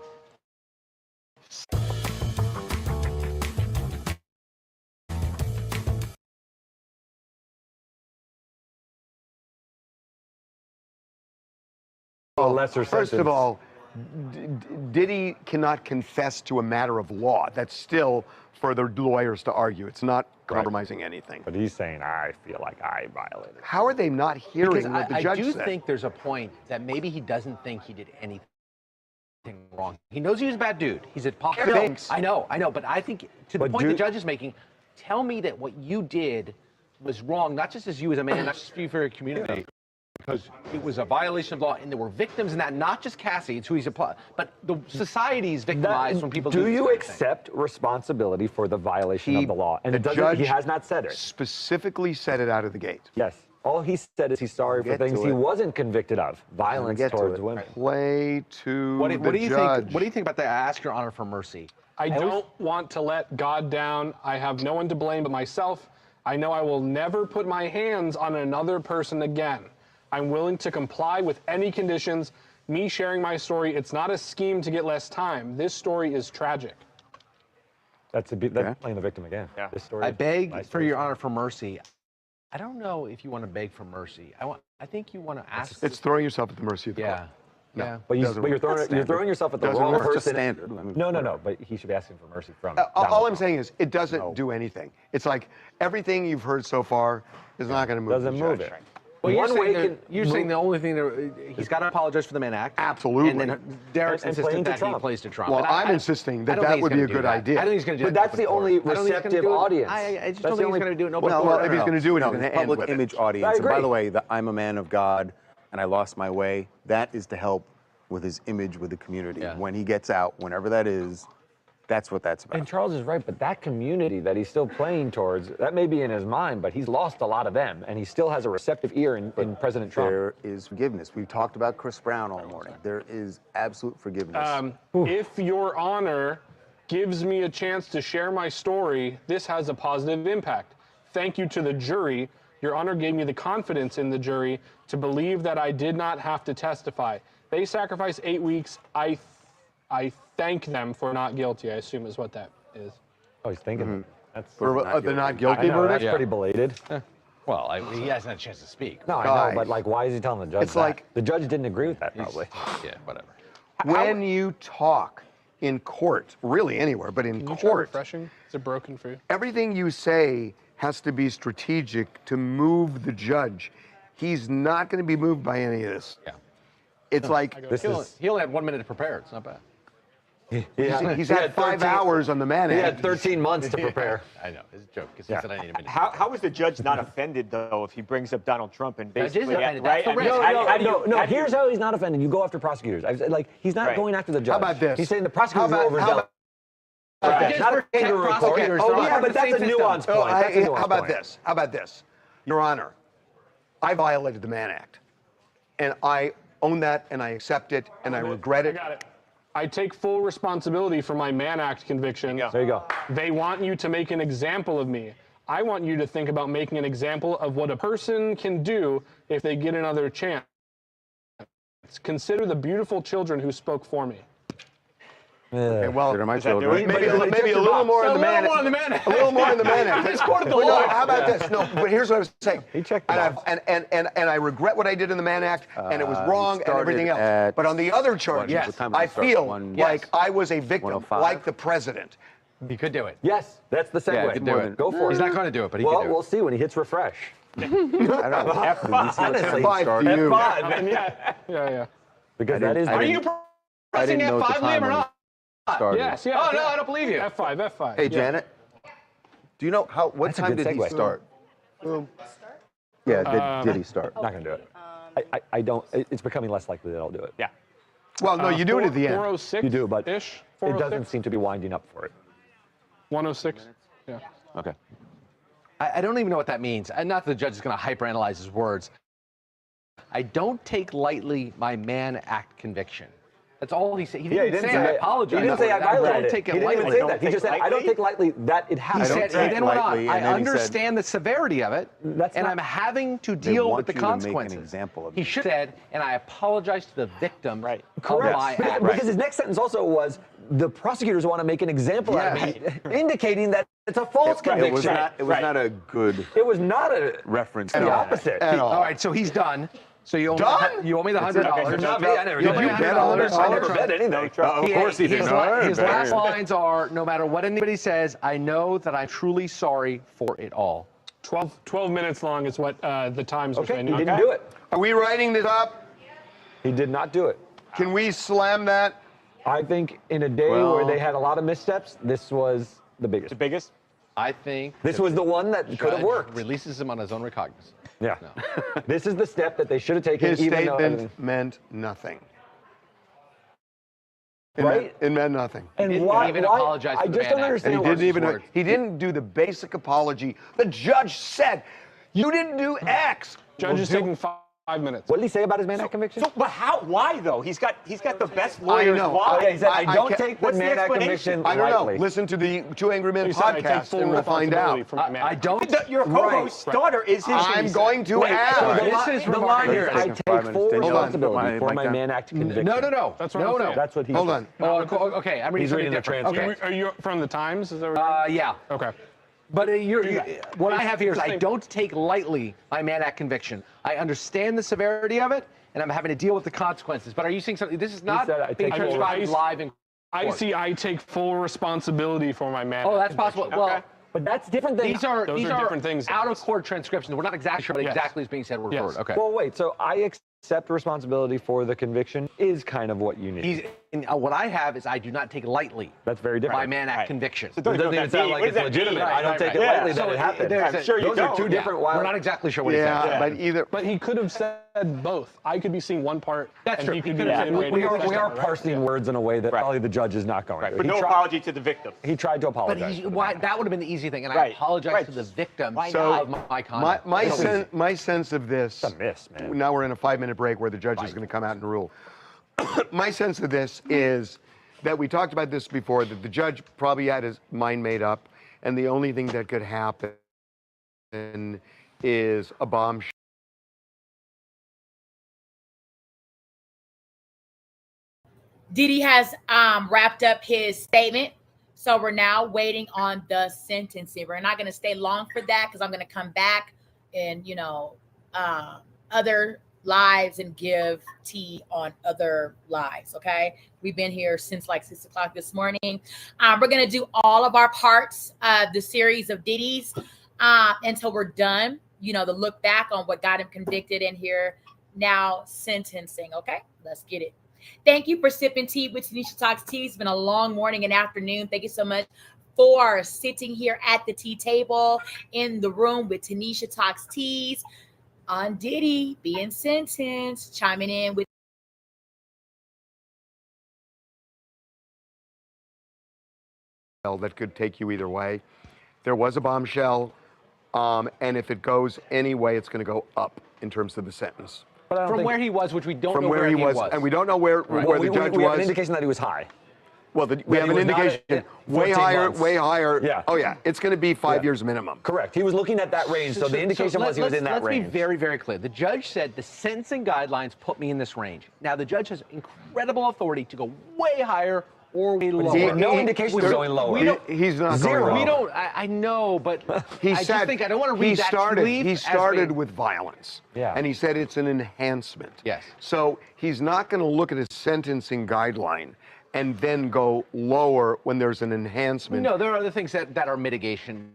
A lesser First of sentence. all, Diddy cannot confess to a matter of law. That's still for the lawyers to argue. It's not compromising anything. But he's saying, I feel like I violated. How are they not hearing Because what the I judge do said? think there's a point that maybe he doesn't think he did anything wrong. He knows he was a bad dude. He's a popular. Thanks. I know, but I think to the point the judge is making, tell me that what you did was wrong, not just as you as a man, not just for you for your community, because it was a violation of law, and there were victims in that, not just Cassie, it's who he's applied, but the society's victimized when people do you accept responsibility for the violation of the law? And he has not said it. Specifically said it out of the gate. Yes. All he said is he's sorry for things he wasn't convicted of. Violence towards women. Play to what do you judge. think? What do you think about the ask your honor for mercy? I don't want to let God down. I have no one to blame but myself. I know I will never put my hands on another person again. I'm willing to comply with any conditions. Me sharing my story, it's not a scheme to get less time. This story is tragic. That's playing the victim again. Yeah. This story, I beg for your honor for mercy. I don't know if you want to beg for mercy. I think you want to ask. It's throwing yourself at the mercy of the court. No. Yeah. But you're throwing yourself at the wrong person. Standard. No. But he should be asking for mercy from. All I'm saying is it doesn't do anything. It's like everything you've heard so far is not going to move. Doesn't move it. Well, you're saying the only thing that he's got to apologize for the Mann Act. Absolutely. And then Derek's insisting that he plays to Trump. Well, I'm insisting that would be a good idea. I don't think he's going to do but that. But that's the only receptive audience. I just don't think he's going to do it. Well, if he's going to do it, he's going to end with public image audience. And by the way, I'm a man of God and I lost my way. That is to help with his image with the community. Yeah. When he gets out, whenever that is, that's what that's about. And Charles is right, but that community that he's still playing towards, that may be in his mind, but he's lost a lot of them, and he still has a receptive ear in President Trump. There is forgiveness. We've talked about Chris Brown all morning. There is absolute forgiveness. If Your Honor gives me a chance to share my story, this has a positive impact. Thank you to the jury. Your Honor gave me the confidence in the jury to believe that I did not have to testify. They sacrificed 8 weeks. I thank them for not guilty, I assume is what that is. Oh, he's thinking. That's for the not guilty verdict. That's pretty belated. Well, he hasn't had a chance to speak. No, I know, but like, why is he telling the judge It's like the judge didn't agree with that, probably. Yeah, whatever. When you talk in court, really anywhere, but in Can you try court, refreshing? Is it broken for you? everything you say has to be strategic to move the judge. He's not going to be moved by any of this. Yeah. It's like He only had 1 minute to prepare. It's not bad. he's had 5 hours on the Mann He Act. had 13 months to prepare. I know. It's a joke. Because he said I need a minute. How is the judge not offended, though, if he brings up Donald Trump and basically, offended. right? That's the I mean, risk. No. Here's how he's not offended. You go after prosecutors. Like, he's not going after the judge. How about this? He's saying the prosecutors are overzealous. Just Not a protect kangaroo court. prosecutors. Oh, They're yeah, not but the that's same a nuanced system. point. That's a nuanced How about point. this? How about this? Your Honor, I violated the Mann Act, and I own that, and I accept it, and I regret I it. got it. I take full responsibility for my Mann Act conviction. There you go. They want you to make an example of me. I want you to think about making an example of what a person can do if they get another chance. Consider the beautiful children who spoke for me. Okay, well, Consider my children. maybe a little more in the Mann Act. A little more in the Mann Act. Just quoted the But law. no, how about this? No, but here's what I was saying. He checked the box. And I regret what I did in the Mann Act, and it was wrong and started everything else. at But on the other charges, what time did I it start? feel like I was a victim, 105? like the president. He could do it. Yes, that's the segue. Yeah, he could do it. Go for it. He's not going to do it, but he Well, could do it. we'll see when he hits refresh. I don't know. Honestly, F5 to you. Yeah. Because that is. Are didn't- you I pressing didn't know at the F5, time Liam, or when not? started. Yes, yeah. Oh, no, I don't believe you. F5. Hey, Yeah. Janet, do you know what That's a time good did he segue. start? Yeah, did he start? Not going to do it. I don't. It's becoming less likely that I'll do it. Yeah. Well, no, you do it at the end. 406. You do, but ish. it doesn't seem to be winding up for it. 106. Yeah. Okay. I don't even know what that means. And not that the judge is going to hyperanalyze his words. I don't take lightly my Mann Act conviction. That's all he said. He didn't say I apologize. He didn't say I violated don't it. take He it didn't even lightly. say that. He just said, I don't take lightly that it He happened. said, he take then went on, lightly, I and then he said, understand the severity of it, That's and not- I'm having to deal want with the you to make an consequences. example of He me. should have said, and I apologize to the victim of Correct. my Because- act. Because his next sentence also was, the prosecutors want to make an example out of me, indicating that it's a false conviction. It was not a good It was not a reference. the opposite. At all. All right, so he's done. So you owe Done? me, you owe me the $100. Not me. I never You owe did. me You bet on it? $100. I never bet anything. Of course he did. His last lines are, no matter what anybody says, I know that I'm truly sorry for it all. 12 minutes long is what the Times was Okay, saying. he didn't do it. Are we writing this up? He did not do it. Can we slam that? I think in a day where they had a lot of missteps, this was the biggest. The biggest? I think this was the one that could have worked. Releases him on his own recognizance. Yeah. No. This is the step that they should have taken. His even statement meant nothing. Right? It meant nothing. And He didn't why? even why? apologize I for the just don't Mann Act. understand. He didn't even. He didn't do the basic apology. The judge said, "You didn't do X." Judge is taking 5 minutes. What did he say about his Mann Act conviction? So, but how? Why though? He's got the best lawyers. I know. Why? He said, I don't can't- take the what's the Mann Act explanation? conviction I don't know. lightly. Listen to the Two Angry Men He said, I take podcast, full and we'll find responsibility out. for my Mann I Act. don't. Your co-host's daughter is his. I'm going to Wait, so ask. This is the line is, I Taking take 5 full minutes. Hold on. responsibility for my Mann Act conviction. No. That's what no, I'm no. saying. That's what he Hold said. on. Okay, I'm reading He's something reading the different. transcript. Okay. Are you from the Times? Is that what Yeah. Okay. But what I have here is I Interesting. don't take lightly my Mann Act conviction. I understand the severity of it, and I'm having to deal with the consequences. But are you saying something? This is not said I being take full transcribed live in I court. see. I take full responsibility for my Mann Act Oh, that's possible. conviction. Well, But that's different than. these are Those are different things. out of court transcriptions. We're not exactly sure what Yes. exactly is being said word for Yes. word. Okay. Well, wait. So I accept responsibility for the conviction is kind of what you need. What I have is I do not take lightly That's very different. my Mann Act conviction. It doesn't even sound like it's legitimate. I don't take it Yeah. lightly that So it happened. I'm sure you Those are don't. two different wild. We're not exactly sure what he said. Yeah, but either. But he could have said both. I could be seeing one part. That's and true. He could He be could have saying said- We right, are right? parsing words in a way that probably the judge is not going to. But He no tried- apology to the victim. He tried to But apologize. that would have been the easy thing, and I Right. apologize Right. to the victims So, of my conduct. my sense of this. It's a miss, man. Now we're in a 5-minute break where the judge is going to come out and rule. My sense of this is that we talked about this before, that the judge probably had his mind made up, and the only thing that could happen is a bombshell. Diddy has wrapped up his statement. So we're now waiting on the sentencing. We're not going to stay long for that because I'm going to come back and, other lives and give tea on other lives. Okay. We've been here since like 6 o'clock this morning. We're going to do all of our parts of the series of Diddy's until we're done. The look back on what got him convicted and here now sentencing. Okay. Let's get it. Thank you for sipping tea with Tanisha Talks Tea. It's been a long morning and afternoon. Thank you so much for sitting here at the tea table in the room with Tanisha Talks Teas on Diddy being sentenced, chiming in with That could take you either way. There was a bombshell, and if it goes any way, it's going to go up in terms of the sentence. But I don't From think- where he was, which we don't From know where he was, and we don't know where Well, the judge we have an was. indication that he was high. Well, we have he an was not indication at way 14 higher, months. way higher. Yeah. Oh yeah, it's going to be 5 years minimum. Correct. He was looking at that range, so the indication was he was in that let's range. be very, very clear. The judge said the sentencing guidelines put me in this range. Now, the judge has incredible authority to go way higher or way lower. He- no indication of going lower. He's not Zero. going lower. We don't. I know, but He I said just think I don't want to read he that started. belief He as started being- with violence. Yeah. And he said it's an enhancement. Yes. So he's not going to look at his sentencing guideline and then go lower when there's an enhancement. No, there are other things that are mitigation.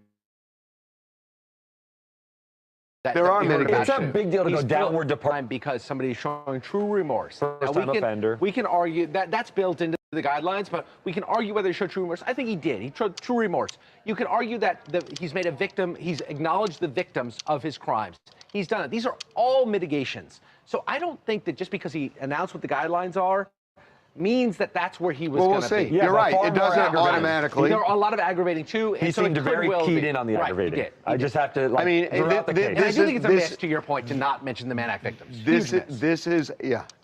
There are mitigations. It's a big deal to go He's downward built time because somebody's showing true remorse. First-time offender. We can argue that that's built into the guidelines, but we can argue whether he showed true remorse. I think he did. He showed true remorse. You can argue that he's made a victim. He's acknowledged the victims of his crimes. He's done it. These are all mitigations. So I don't think that just because he announced what the guidelines are means that that's where he was Well, going we'll to see. be. Yeah, You're but right. far It more doesn't aggravating. automatically. There are a lot of aggravating too. And He so it seemed could very well keyed be. in on the Right, aggravating. He did. I just have to, like, I mean, throughout the case. And I This do is- think it's a this- miss, to your point, to not mention the Mann Act victims. This Huge miss. is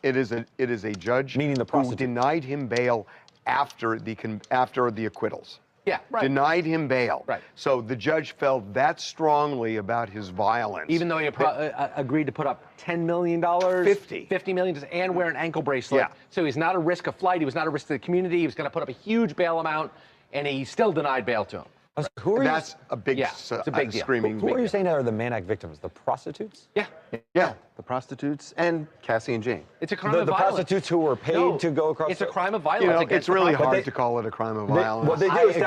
it is a judge Meaning the who prostitute. denied him bail after the acquittals. Yeah, right. Denied him bail. Right. So the judge felt that strongly about his violence. Even though he agreed to put up $10 million, 50 million, and wear an ankle bracelet. Yeah. So he's not a risk of flight. He was not a risk to the community. He was going to put up a huge bail amount, and he still denied bail to him. Who are That's a big, Yeah, it's a big deal. screaming. Who are you saying are the Mann Act victims? The prostitutes? Yeah. Yeah. The prostitutes and Cassie and Jane. It's a crime The of violence. prostitutes who were paid No, to go across It's the- a crime of violence. You know, against it's the really property. hard to call it a crime of They- violence. what they do I is agree,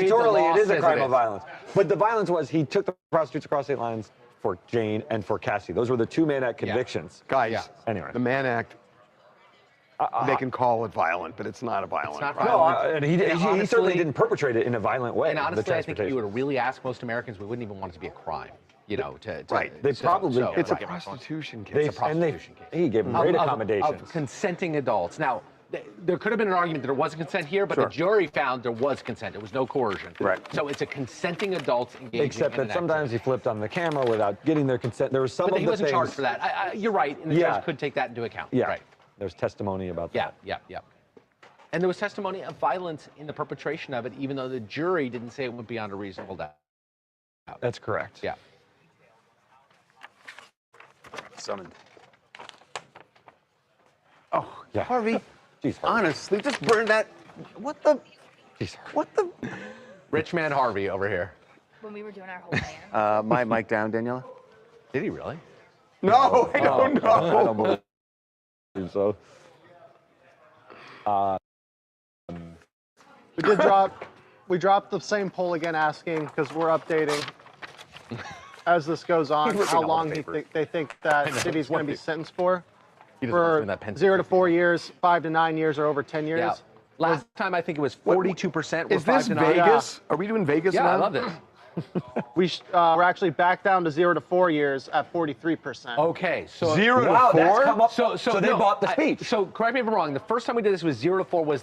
the statutorily, law it is a says crime it of is. violence. But the violence was he took the prostitutes across state lines for Jane and for Cassie. Those were the two Mann Act convictions. Guys, Yeah. Anyway. the Mann Act, they can call it violent, but it's not a violent It's not crime. violent. No, and he honestly, certainly didn't perpetrate it in a violent way. And honestly, the I think if you transportation. were to really ask most Americans, we wouldn't even want it to be a crime. You know, Right. They probably- It's a right. prostitution case. It's a prostitution case. He gave them great Of accommodations. consenting adults. Now, there could have been an argument that there wasn't consent here, but the jury found there was consent. There was no coercion. Right. So it's a consenting adults engaging Except in that an sometimes he flipped on the camera without getting their consent. There was some But of he the wasn't things, charged for that. You're right, and the judge could take that into account. Yeah, Right. there's testimony about that. Yeah. And there was testimony of violence in the perpetration of it, even though the jury didn't say it went beyond a reasonable doubt. That's correct. Yeah. Summoned. Oh, Yeah. Harvey, Jeez, Harvey. honestly, just burn that. What the? Jeez, What the? Rich man Harvey over here. When we were doing our whole band. My mic down, Daniela. Did he really? No, I don't know. I don't believe so. We dropped the same poll again, asking because we're updating as this goes on ripping how all the long paper. they think that Diddy's going to be sentenced for. He doesn't want to For spend that pencil. 0 to 4 years, 5 to 9 years, or over 10 years. Yeah. Last time I think it was 42%. Is this Vegas? Are we doing Vegas Yeah, now? I love this. We're actually back down to 0 to 4 years at 43%. Okay, so 0 to Wow, 4? that's come up. So they no, bought the speech. So correct me if I'm wrong. The first time we did this was 0 to 4 was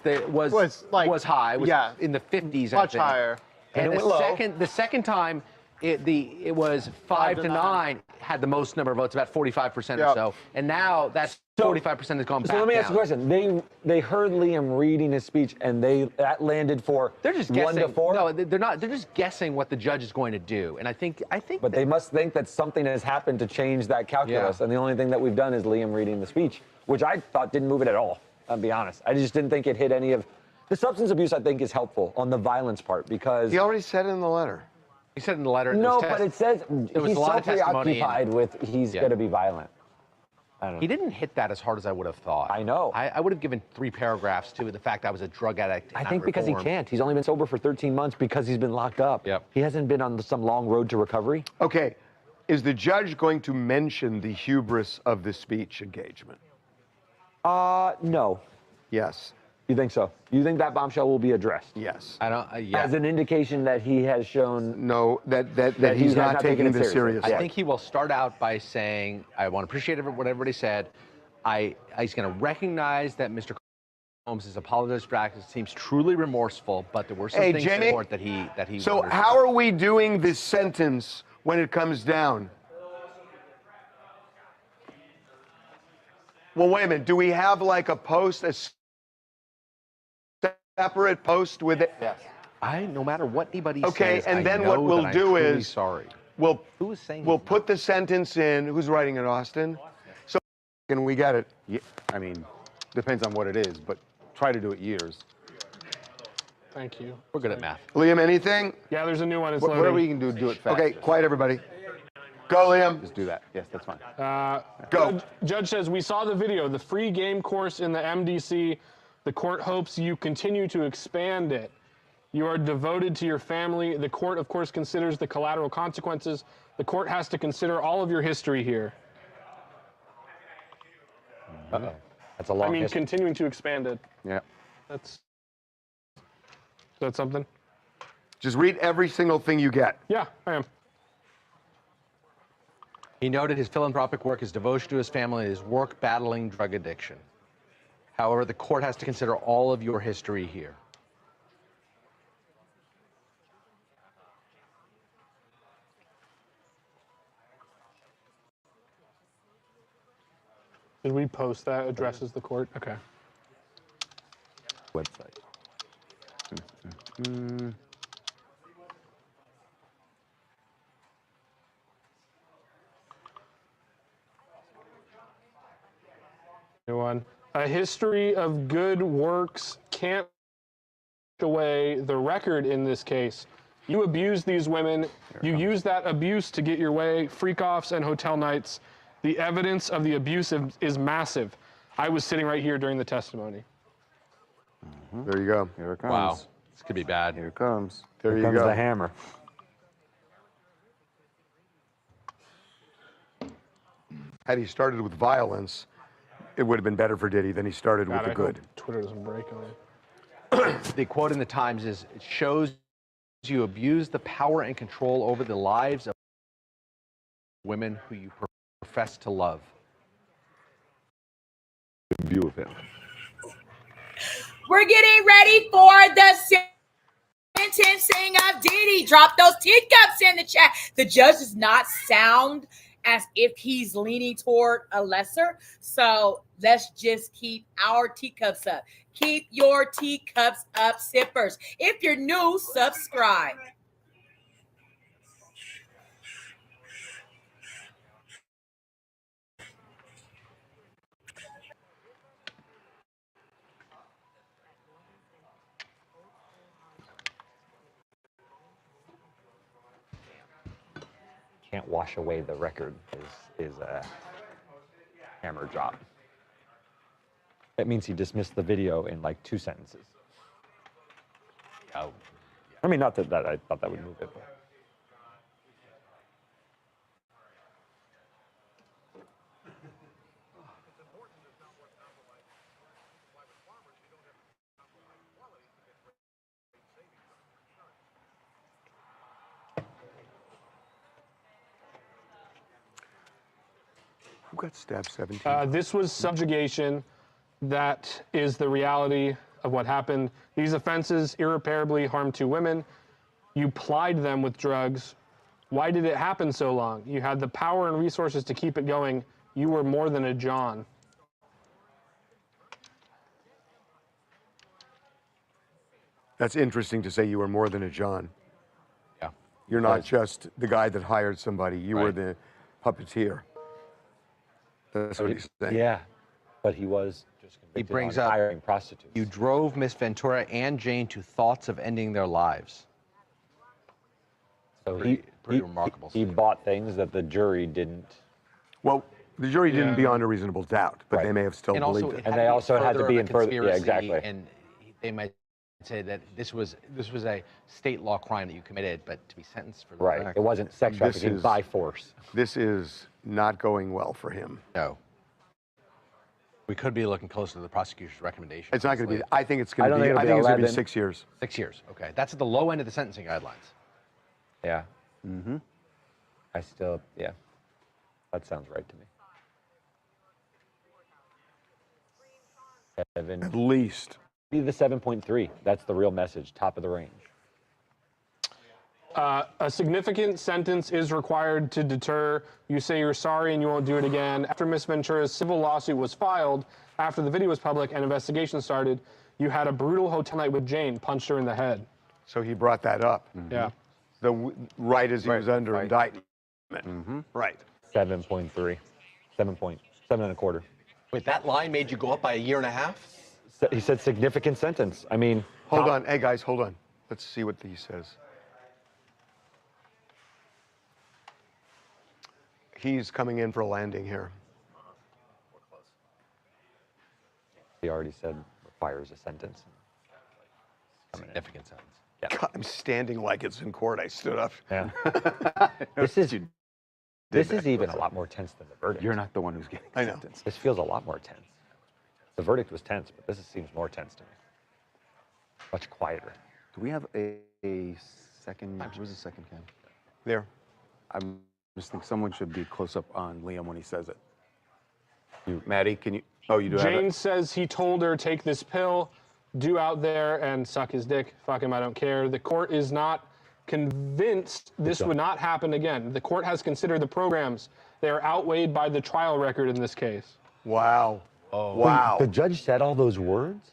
high. Was yeah, in the 50s. much I think. higher. And it the went low. second time, it was 5 to 9 had the most number of votes, about 45% or Yep. so. And now that's 45% has gone back So let me ask down. you a question. They heard Liam reading his speech, and that landed for They're just 1 guessing. to 4. No, they're not. They're just guessing what the judge is going to do. And I think. But they must think that something has happened to change that calculus, Yeah. and the only thing that we've done is Liam reading the speech, which I thought didn't move it at all. I'll be honest. I just didn't think it hit any of the substance abuse. I think is helpful on the violence part because He already said it in the letter. He said in the letter. no, but it says there was he's a lot so of testimony preoccupied with he's Yeah. going to be violent. I don't know. He didn't hit that as hard as I would have thought. I know. I would have given 3 paragraphs to the fact I was a drug addict. I not think because he reformed. can't. He's only been sober for 13 months because he's been locked up. Yep. He hasn't been on some long road to recovery. Okay, is the judge going to mention the hubris of the speech engagement? No. Yes. You think so? You think that bombshell will be addressed? Yes. I don't. Yeah. As an indication that he has shown. No, that he he's has not not taking taken it this seriously. seriously. I think he will start out by saying, "I want to appreciate what everybody said." He's going to recognize that Mr. Holmes' apologize practice seems truly remorseful, but there were some Hey, things Jimmy, in court that he. So wonders how about. are we doing this sentence when it comes down? Well, wait a minute. Do we have like a post, a separate post with it? Yes. No matter what anybody Okay, says, and I then know what we'll that I'm do truly is sorry. We'll Who is saying we'll he's put the sentence in. Who's writing it, Austin? So can we get it? Yeah, I mean, depends on what it is, but try to do it years. Thank you. We're good at math. Liam, anything? Yeah, there's a new one. It's Whatever loading. you can do it fast. Okay, quiet everybody. Go, Liam. Just do that. Yes, that's fine. Go. Judge says, we saw the video, the free game course in the MDC. The court hopes you continue to expand it. You are devoted to your family. The court, of course, considers the collateral consequences. The court has to consider all of your history here. Uh-oh. That's a long I mean, history. continuing to expand it. Yeah. Is that something? Just read every single thing you get. Yeah, I am. He noted his philanthropic work, his devotion to his family, and his work battling drug addiction. However, the court has to consider all of your history here. Did we post that addresses the court? Okay. Website. New one. A history of good works can't take away the record in this case. You abuse these women. You use that abuse to get your way, freak-offs and hotel nights. The evidence of the abuse is massive. I was sitting right here during the testimony. There you go. Here it comes. Wow, this could be bad. Here it comes. There Here you comes go. the hammer. Had he started with violence, it would have been better for Diddy than he started with God, the I good. hope Twitter doesn't break on me. The quote in the Times is, it shows you abuse the power and control over the lives of women who you profess to love. View of him. We're getting ready for the sentencing of Diddy. Drop those teacups in the chat. The judge does not sound as if he's leaning toward a lesser. So let's just keep our teacups up. Keep your teacups up, sippers. If you're new, subscribe. Can't wash away the record is a hammer drop. That means he dismissed the video in like 2 sentences. Oh. I mean, not that I thought that would move it, but. Who got stabbed 17? This was subjugation. That is the reality of what happened. These offenses irreparably harmed 2 women. You plied them with drugs. Why did it happen so long? You had the power and resources to keep it going. You were more than a John. That's interesting to say you were more than a John. Yeah. You're not just the guy that hired somebody. You were Right. the puppeteer. That's what he's saying. Yeah, but he was just convicted brings on up- hiring prostitutes. You drove Miss Ventura and Jane to thoughts of ending their lives. so Pretty remarkable He bought things that the jury didn't. Well, the jury didn't Yeah. beyond a reasonable doubt, but Right. they may have still And also, believed it it. And had they to be also had to further be of a in further- yeah, conspiracy, exactly. And they might say that this was a state law crime that you committed, but to be sentenced for Right. that. It wasn't sex This trafficking is- by force. This is not going well for him. No. We could be looking closer to the prosecution's recommendation. It's not going to be. honestly. I think it's I going don't to be. think I it'll think be it's going to be 11. 6 years. 6 years. Okay, that's at the low end of the sentencing guidelines. Yeah. Mm-hmm. I still, yeah. That sounds right to me. At least. Be the 7.3. That's the real message. Top of the range. A significant sentence is required to deter. You say you're sorry and you won't do it again. After Miss Ventura's civil lawsuit was filed, after the video was public and investigation started, you had a brutal hotel night with Jane, punched her in the head. So he brought that up. Yeah. Right as he was under indictment. Right. 7.3. 7.7 Wait, that line made you go up by a year and a half? He said significant sentence. I mean, Hold on. Hey, guys, hold on. Let's see what he says. He's coming in for a landing here. he already said requires a sentence. Significant sentence. God, I'm standing like it's in court. I stood up. Yeah. This is even a lot more tense than the verdict. You're not the one who's getting I know. sentenced. This feels a lot more tense. The verdict was tense, but this seems more tense to me. Much quieter. Do we have a second? Where's the second cam? There. I just think someone should be close up on Liam when he says it. Maddie, can you? Oh, you do have Jane it? says he told her, take this pill, do out there and suck his dick. Fuck him, I don't care. The court is not convinced this would not happen again. The court has considered the programs. They are outweighed by the trial record in this case. Wow. Oh. Wow. The judge said all those words?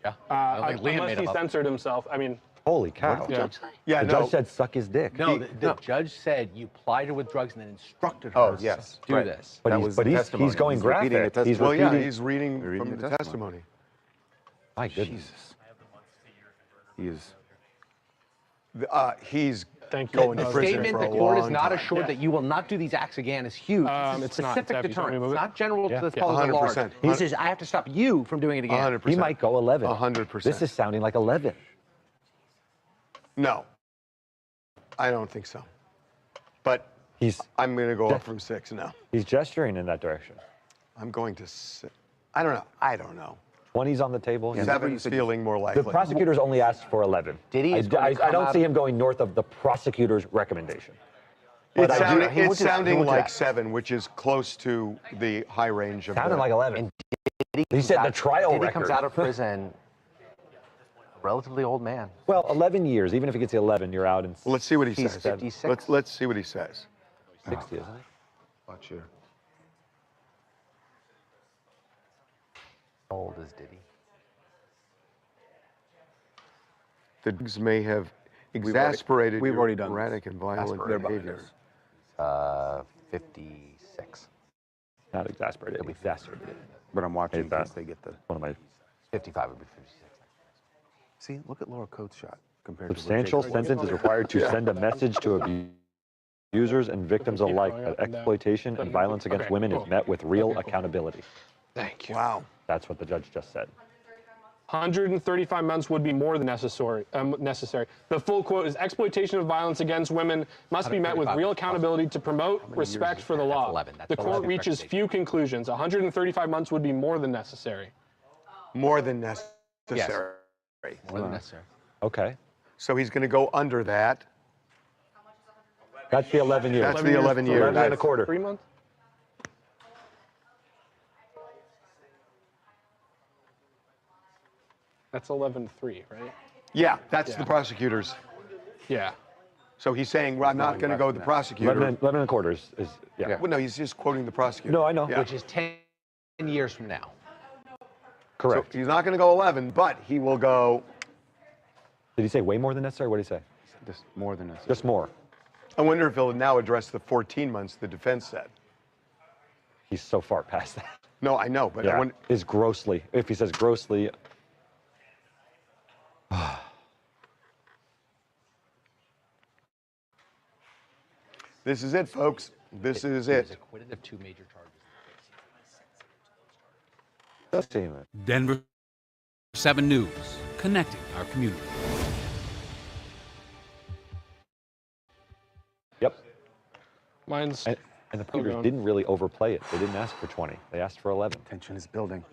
Yeah. I don't think Liam unless made he them up. censored himself. I mean, Holy cow. yeah. Yeah, The no. judge said suck his dick. No, the judge said you plied her with drugs and then instructed her Oh, yes, to do right. this. But That he's, was but the he's testimony. going He's repeating graphic. the He's Well, yeah, repeating. he's reading Reading from the the testimony. testimony. My goodness. Jesus. He is. He's Thank you. going to The prison statement for the a court is long not time. assured that you will not do these acts again is huge. It's not. specific Deb, you want me to deterrent. move It's it? not general Yeah. to the public at large. 100%. He says, I have to stop you from doing it again. 100%. He might go 11. 100%. This is sounding like 11. No. I don't think so. But I'm going to go up from 6 now. He's gesturing in that direction. I'm going to 6. I don't know. I don't know. 20's on the table. 7's feeling more likely. The prosecutors only asked for 11. Diddy is going to come I don't out see him going north of the prosecutor's recommendation. It's sounding like 7, which is close to the high range of Sounded like 11. He said the trial Diddy record. comes out of prison, a relatively old man. Well, 11 years. Even if he gets the 11, you're out in. Well, let's see what he He's says. 56. Let's see what he says. 60, isn't it? Watch here. How old is Diddy? The drugs may have exasperated we've already done erratic and violent behavior. 56. Not exasperated. Exacerbated. But I'm watching in case they get the. One of my 55 would be 56. See, look at Laura Coates' shot compared to substantial sentence is required to send a message to abusers and victims alike that exploitation and violence against women is met with real accountability. Thank you. Wow. That's what the judge just said. 135 months would be more than necessary. The full quote is exploitation of violence against women must be met with real accountability to promote respect for the law. 11. That's The court 11 reaches few conclusions. 135 months would be more than necessary. More than necessary. Yes. More than necessary. Okay. So he's going to go under that. That's the 11 years. That's the 11 years. 11 and a quarter. 3 months? That's 11.3, right? Yeah, that's the prosecutor's. Yeah. So he's saying, well, I'm not going to go with the prosecutor. 11 and a quarter is yeah. Well, no, he's just quoting the prosecutor. No, I know. Yeah. Which is 10 years from now. Correct. So he's not going to go 11, but he will go. Did he say way more than necessary? What did he say? Just more than necessary. Just more. I wonder if he'll now address the 14 months the defense said. He's so far past that. No, I know, but I Yeah. wonder, Is grossly. If he says grossly. this is it, folks. This is He was it. acquitted of 2 major charges. Does seem it. Denver 7 News, connecting our community. Yep. Mine's. And the prosecutors didn't really overplay it. They didn't ask for 20. They asked for 11. Tension is building.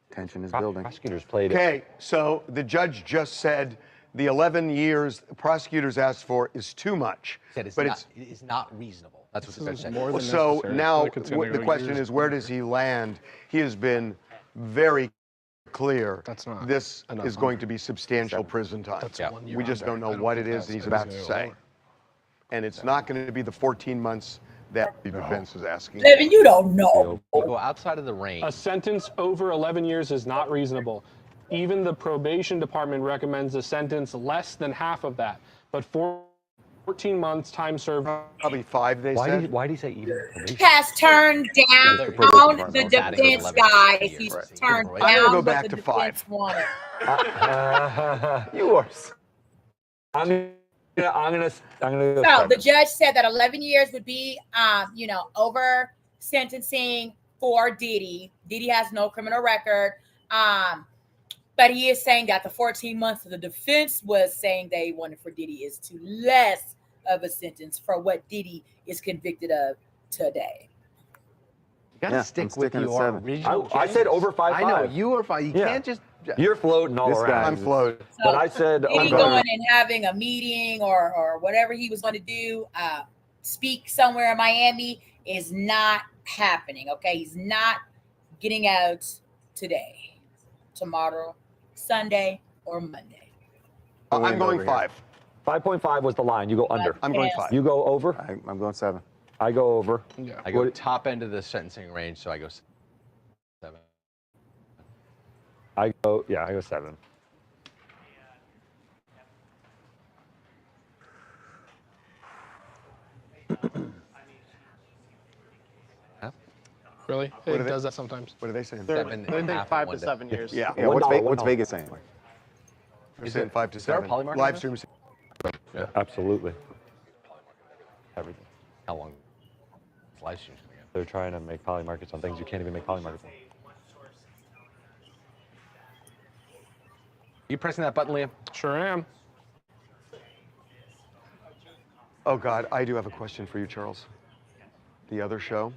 Tension is building. Prosecutors played it. Okay, so the judge just said the 11 years the prosecutors asked for is too much. He said but it is not reasonable. That's what the judge said. more than so necessary. now Like it's gonna the go question years is, where does he land? He has been very clear. That's not this enough is going to be substantial prison time. That's 1 year We just under. don't know I don't what think it is that's that he's gonna about to go say. lower. And it's not going to be the 14 months that the defense is asking. Levin, you don't know. Go outside of the range. A sentence over 11 years is not reasonable. Even the probation department recommends a sentence less than half of that. But 14 months time served. Probably 5, they said. Why did he say even? probation? Has turned down the defense guys. He's turned I'm gonna down go what back the to 5. defense wanted. You are. I'm gonna go. So the judge said that 11 years would be, over sentencing for Diddy. Diddy has no criminal record. But he is saying that the 14 months of the defense was saying they wanted for Diddy is too less of a sentence for what Diddy is convicted of today. You got to stick with your original. I said over 5.5. I know you are fine. You can't just. You're floating all around. I'm floating. But I said Diddy going and having a meeting or whatever he was going to do, speak somewhere in Miami is not happening. Okay, he's not getting out today, tomorrow, Sunday, or Monday. I'm going 5. 5.5 was the line. You go under. I'm going 5. You go over. I'm going 7. I go over. Yeah. I go top end of the sentencing range, so I go 7. I go 7. Really? It does that sometimes. What are they saying? They think 5 to 7 years. Yeah. Yeah, what's Vegas saying? They're saying 5 to 7. poly market Live on streams. Yeah, absolutely. Everything. How long? Live streams again. They're trying to make poly markets on things you can't even make poly markets on. You pressing that button, Liam? Sure am. Oh, God, I do have a question for you, Charles. The other show?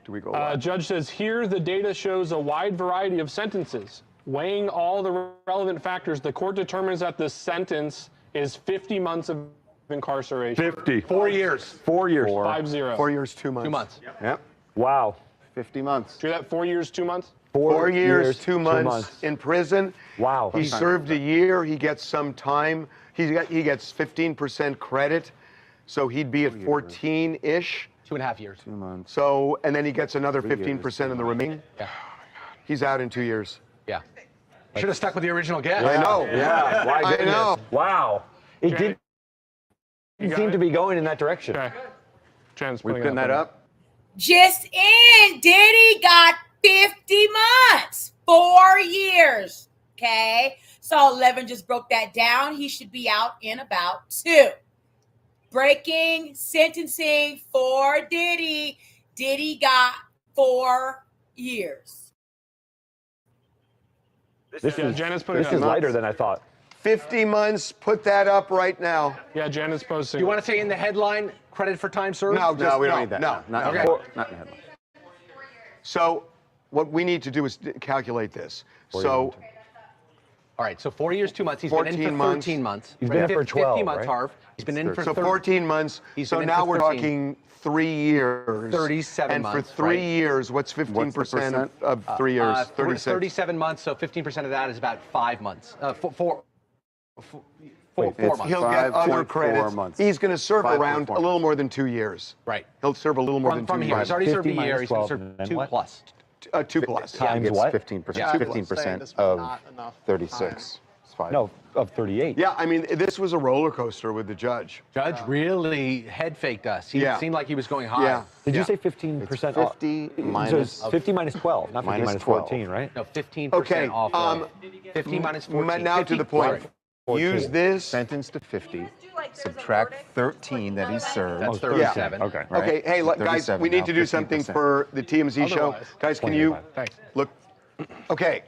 Do we go live? Judge says, here the data shows a wide variety of sentences. Weighing all the relevant factors, the court determines that the sentence is 50 months of incarceration. 50. 4 years. 4 years. 5-0. 4 years, 2 months. 2 months. Yep. Wow. 50 months. Do that 4 years, 2 months? 4 years, 2 months in prison. Wow. He served a year. He gets some time. He gets 15% credit, so he'd be at 14-ish. 2.5 years. 2 months. So, and then he gets another 15% in the remaining. Yeah. He's out in 2 years. Yeah. Should have stuck with the original guess. I know. Yeah. My I goodness. know. Wow. It Okay. didn't seem to be going in that direction. Okay. Jen's We putting putting that up? Just in, Diddy got 50 months, 4 years. Okay, so 11 just broke that down. He should be out in about 2. Breaking sentencing for Diddy. Diddy got 4 years. Jen is putting This it is up. lighter than I thought. 50 months. Put that up right now. Yeah, Jen is posting. You want to say in the headline, credit for time served? No, No, we don't need that. No, Not Okay. in the headline. So, what we need to do is calculate this. So, All right, so 4 years, 2 months. He's been in 14 for months. 13 months. He's been in for 50 12, months, right? Harv. He's been in for so 13. 14 months. He's So been in now for we're 13. talking 3 years. 37 and months, for 3 right. years, what's 15% percent? of 3 years? 36. 37 months, so 15% of that is about 5 months. Four It's months. He'll get other 5.4 credits. months. He's going to serve 5.4 around a little more than 2 years. Right. He'll serve a little more than From 2 here. years. He's already served a 50 year. He's going to 12, serve and then 2 what? plus. 2 plus. He Times gets what? 15%. Yeah. 15% This was of not enough 36. It's 5. No, of 38. Yeah, I mean, this was a roller coaster with the judge. Judge really head faked us. He Yeah. seemed like he was going high. Yeah. Did you Yeah. say 15% It's 50 off? minus- So it's 50 minus 12, not 50 minus minus 12. 14, right? No, 15% Okay, off. 15 minus 14. Now to the point. 14. Use this. Sentenced to 50. Subtract 13 that he served. That's 37. Okay. Right? Okay, hey, guys, 37 we need now, to do something 15%. for the TMZ show. Otherwise. Guys, can you Thanks. look? Okay,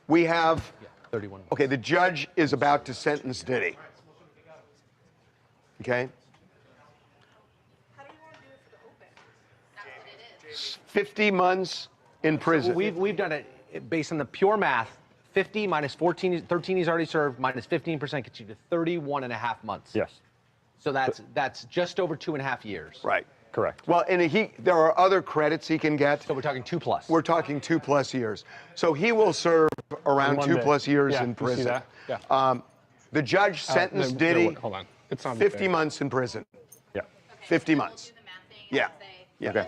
we have. 31. Okay, the judge is about to sentence Diddy. Okay? 50 months in prison. We've done it based on the pure math. 50 minus 14, 13 he's already served, minus 15% gets you to 31 and a half months. Yes. So that's just over 2.5 years. Right. Correct. Well, and there are other credits he can get. So we're talking 2 plus. We're talking 2+ years. So he will serve around One 2+ day. years Yeah, in you see prison. that? Yeah. The judge sentenced Diddy Hold on. It's not 50 fair. months in prison. Yeah. 50 months. Yeah. Yeah. Okay.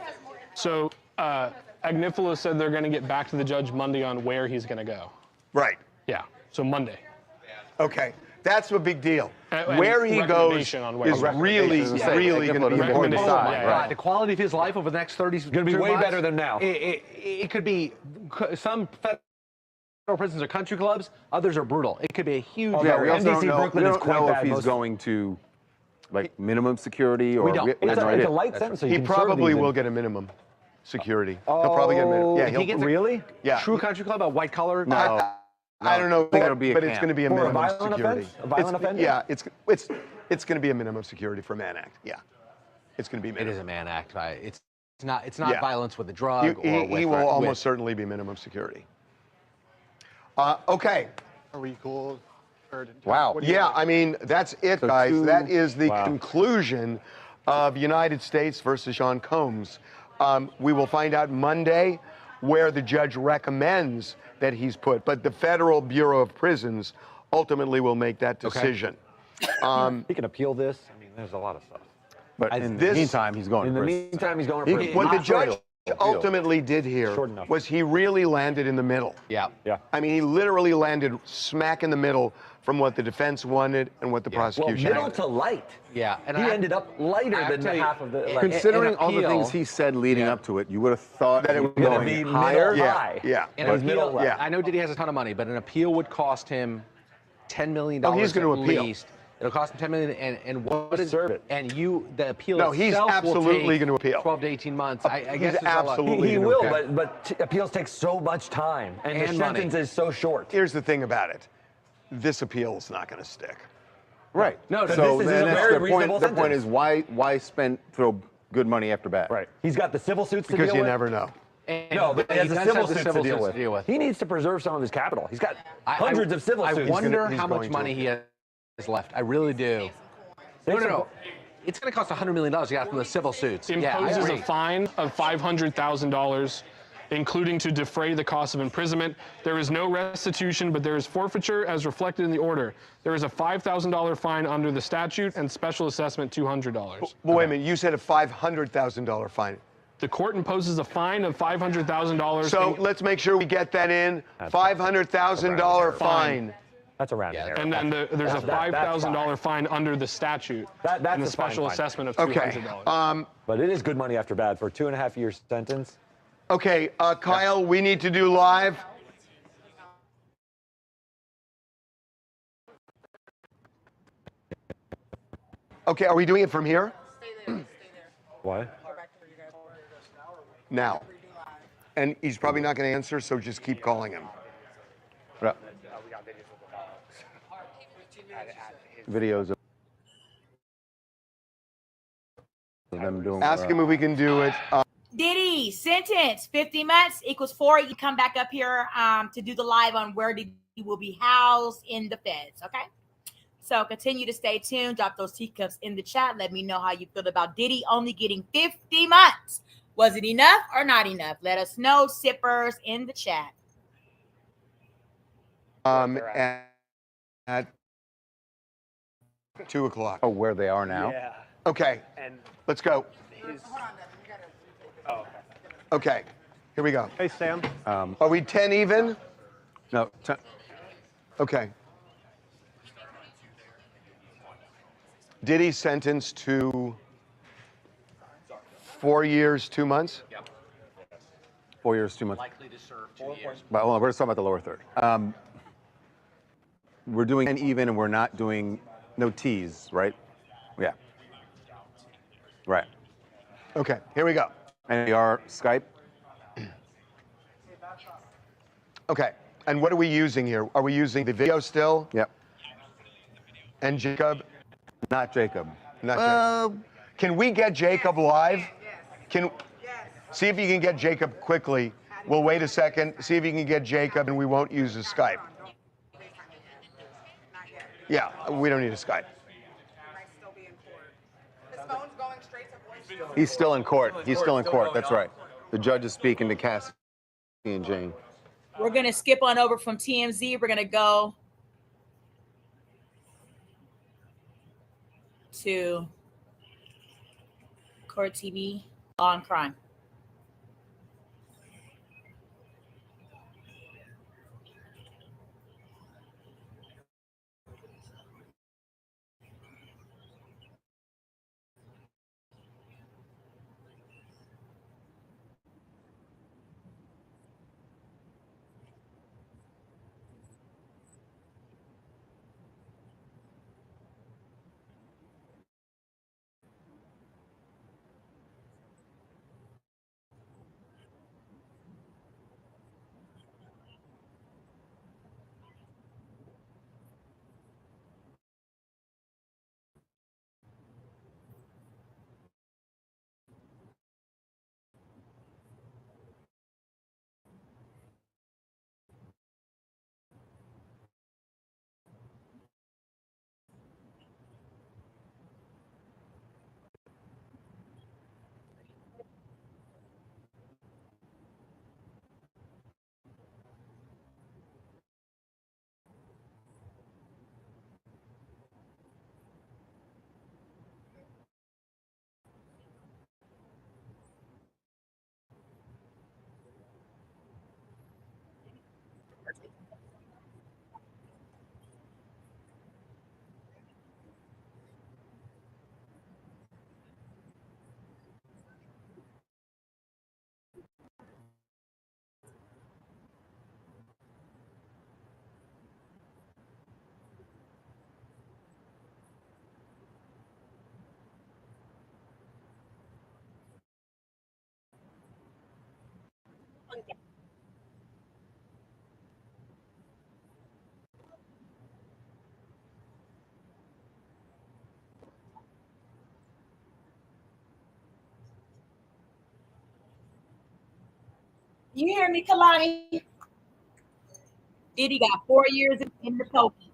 So Agnifilo said they're going to get back to the judge Monday on where he's going to go. Right. Yeah. So Monday. Okay. That's a big deal. And Where he goes recommendation on where is he goes. really, Recommendation. really going to be important. Recommendation. Oh my Yeah, God! right. The quality of his life over the next 30 is gonna be way better than now. It could be some federal prisons are country clubs. Others are brutal. It could be a huge. Yeah, we also NBC don't know, Brooklyn we is don't quite know if bad. he's Most- going to like minimum security or We don't. I It's have no a idea. light sentence. So you He can serve probably these in- will get a minimum security. He'll probably get a minimum. Yeah, Oh, he'll, he gets a really? yeah. True country club, a white collar. No. I don't know, I think it'll be a but it's camp. going to be a For a minimum violent security. offense? A violent offender? Yeah, it's going to be a minimum security for Mann Act. Yeah, it's going to be It minimum. is a Mann Act. It's not Yeah. violence with a drug He, or he, with. he will with- almost certainly be minimum security. Okay. Are we cool? Or Wow. what do you Yeah, think? I mean, that's it, So guys. That is the Wow. conclusion of United States versus Sean Combs. We will find out Monday where the judge recommends that he's put, but the Federal Bureau of Prisons ultimately will make that decision. He can appeal this. I mean, there's a lot of stuff. But in this- the meantime, he's going In to the prison. meantime, he's going to prison. What the Not sure judge appeal. ultimately did here Short enough. was he really landed in the middle. Yeah. Yeah. I mean, he literally landed smack in the middle from what the defense wanted and what the Well, prosecution middle wanted. to light. Yeah, and He I- ended up lighter I than tell the you, half of the. it- Like, Considering an all the appeal- things he said leading Yeah. up to it, you would have thought That it he was was gonna going be higher. middle Yeah, high. yeah. An But appeal, middle, yeah. I know Diddy has a ton of money, but an appeal would cost him $10 million Oh, he's gonna at appeal. least. It'll cost him $10 million, and what is Serve it. And the appeal No, he's itself will absolutely take gonna appeal. 12 to 18 months. I He's guess there's a lot- absolutely he gonna will, appeal. but appeals take so much time, and the And money. sentence is so short. Here's the thing about it. This appeal is not going to stick. Right. No, So this is then a that's very the point. reasonable The point sentence. is why throw good money after bad. Right. He's got the civil suits to Because deal you with. never know. No, but he has the does civil have the suits civil to deal suits with. to deal with. He needs to preserve some of his capital. He's got hundreds of civil suits. I wonder he's how much going money to. he has left. I really do. No. It's going to cost $100 million to get out from the civil suits. Imposes a fine of $500,000, including to defray the cost of imprisonment. There is no restitution, but there is forfeiture as reflected in the order. There is a $5,000 fine under the statute and special assessment $200. But wait a minute, you said a $500,000 fine. The court imposes a fine of $500,000. So let's make sure we get that in. $500,000 fine. That's around there. And then there's a $5,000 fine under the statute. That's and the a special fine. assessment of Okay. $200. But it is good money after bad for a 2.5-year sentence. Okay, Kyle, we need to do live. Okay, are we doing it from here? Why? Now. And he's probably not going to answer, so just keep calling him. Videos of them doing. Ask him if we can do it. Diddy, sentence 50 months equals 4. You come back up here to do the live on where Diddy will be housed in the feds, okay? So continue to stay tuned. Drop those teacups in the chat. Let me know how you feel about Diddy only getting 50 months. Was it enough or not enough? Let us know, sippers, in the chat. At 2 o'clock. Oh, where they are now? Yeah. Okay, let's go. Okay, here we go. Hey, Sam. Are we 10 even? No. Okay. Diddy sentenced to 4 years, 2 months? 4 years, 2 months. Likely to serve 2 years. But hold on, we're just talking about the lower third. We're doing an even, and we're not doing no T's, right? Yeah. Right. Okay, here we go. And we are Skype. Okay, and what are we using here? Are we using the video still? Yep. And Jacob? Not Jacob. Not Jacob. Can we get Jacob live? See if you can get Jacob quickly. We'll wait a second, see if you can get Jacob, and we won't use his Skype. Yeah, we don't need a Skype. He's still in court. He's still in court. That's right. The judge is speaking to Cassie and Jane. We're going to skip on over from TMZ. We're going to go to Court TV on crime. You hear me, Kalani? Diddy got 4 years in the poking.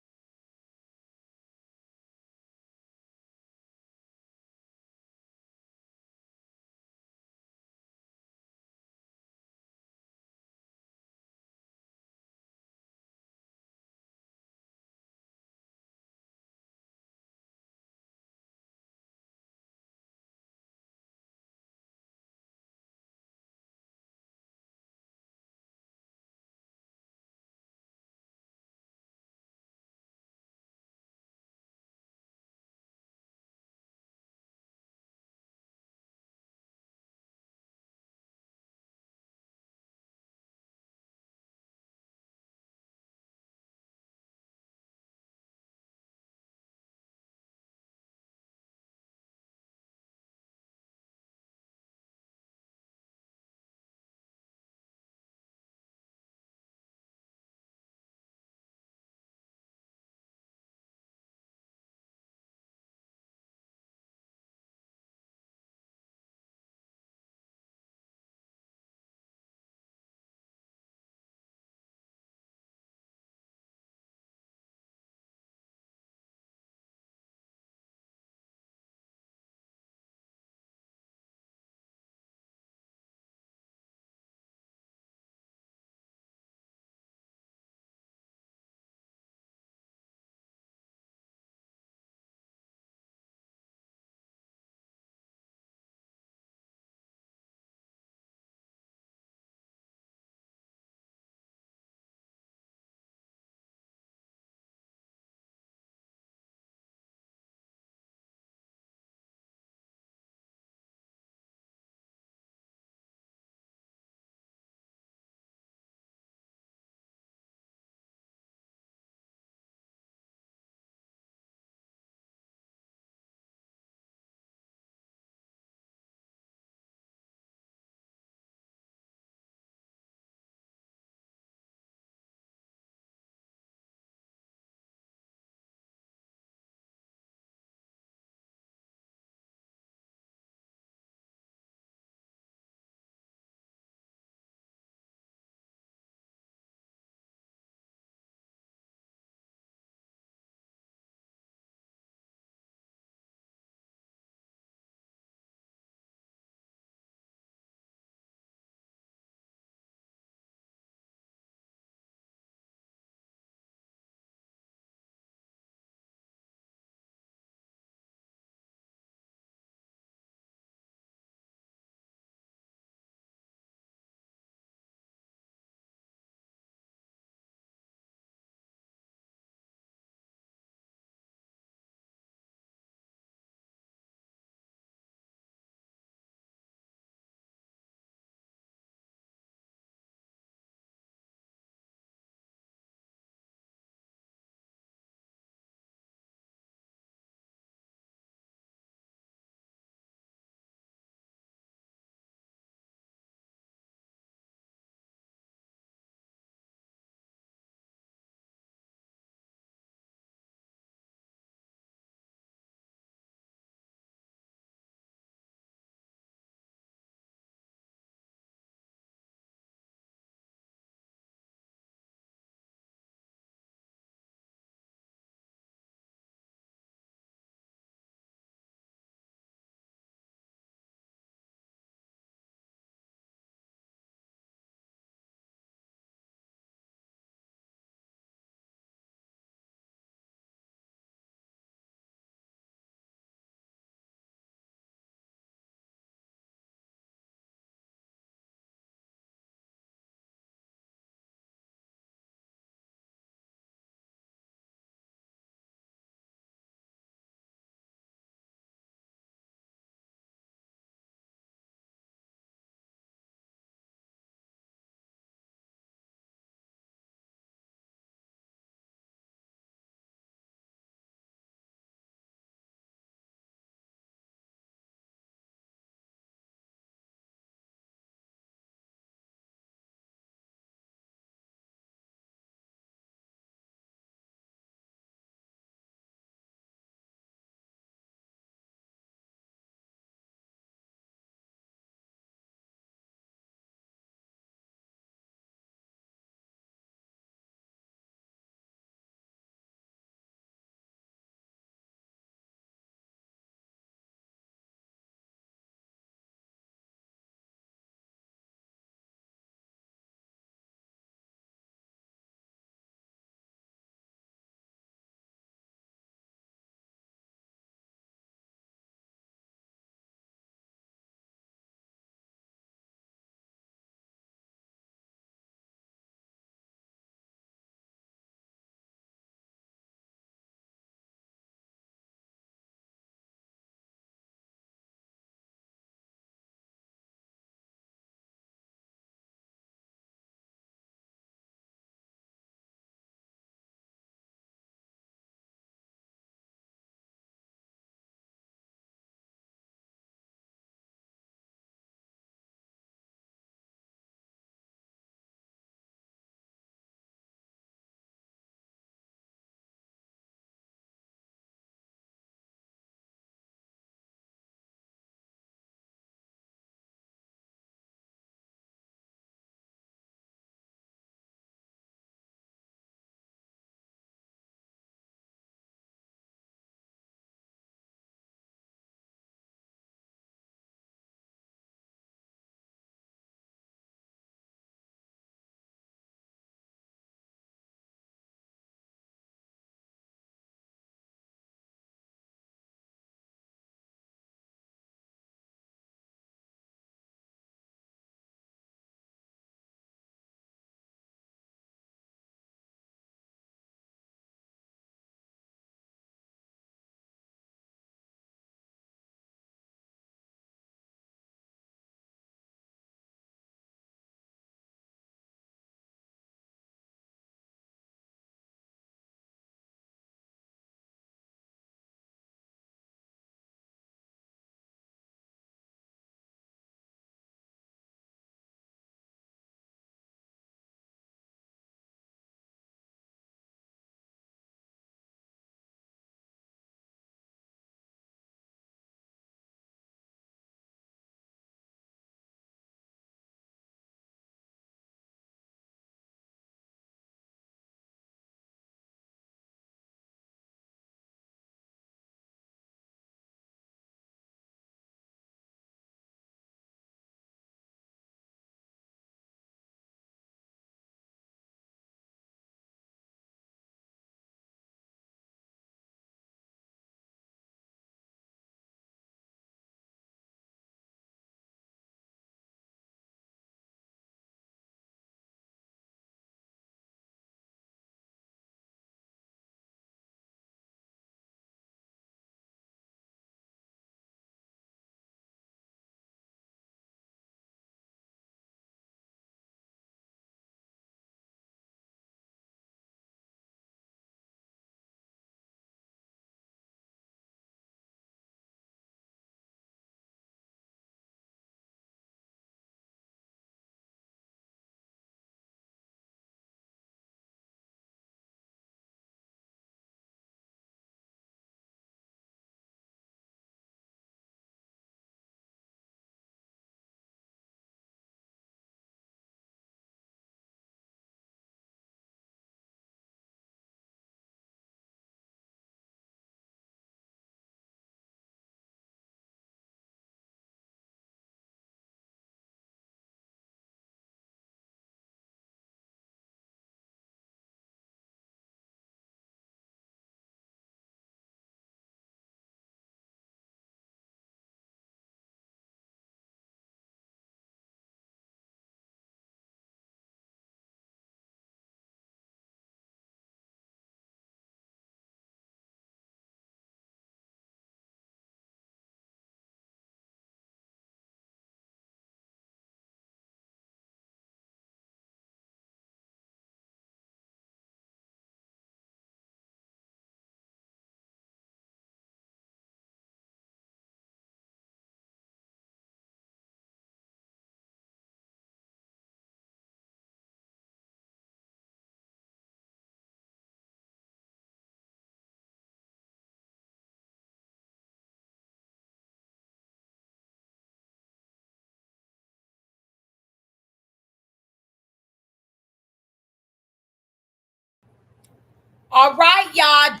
All right, y'all.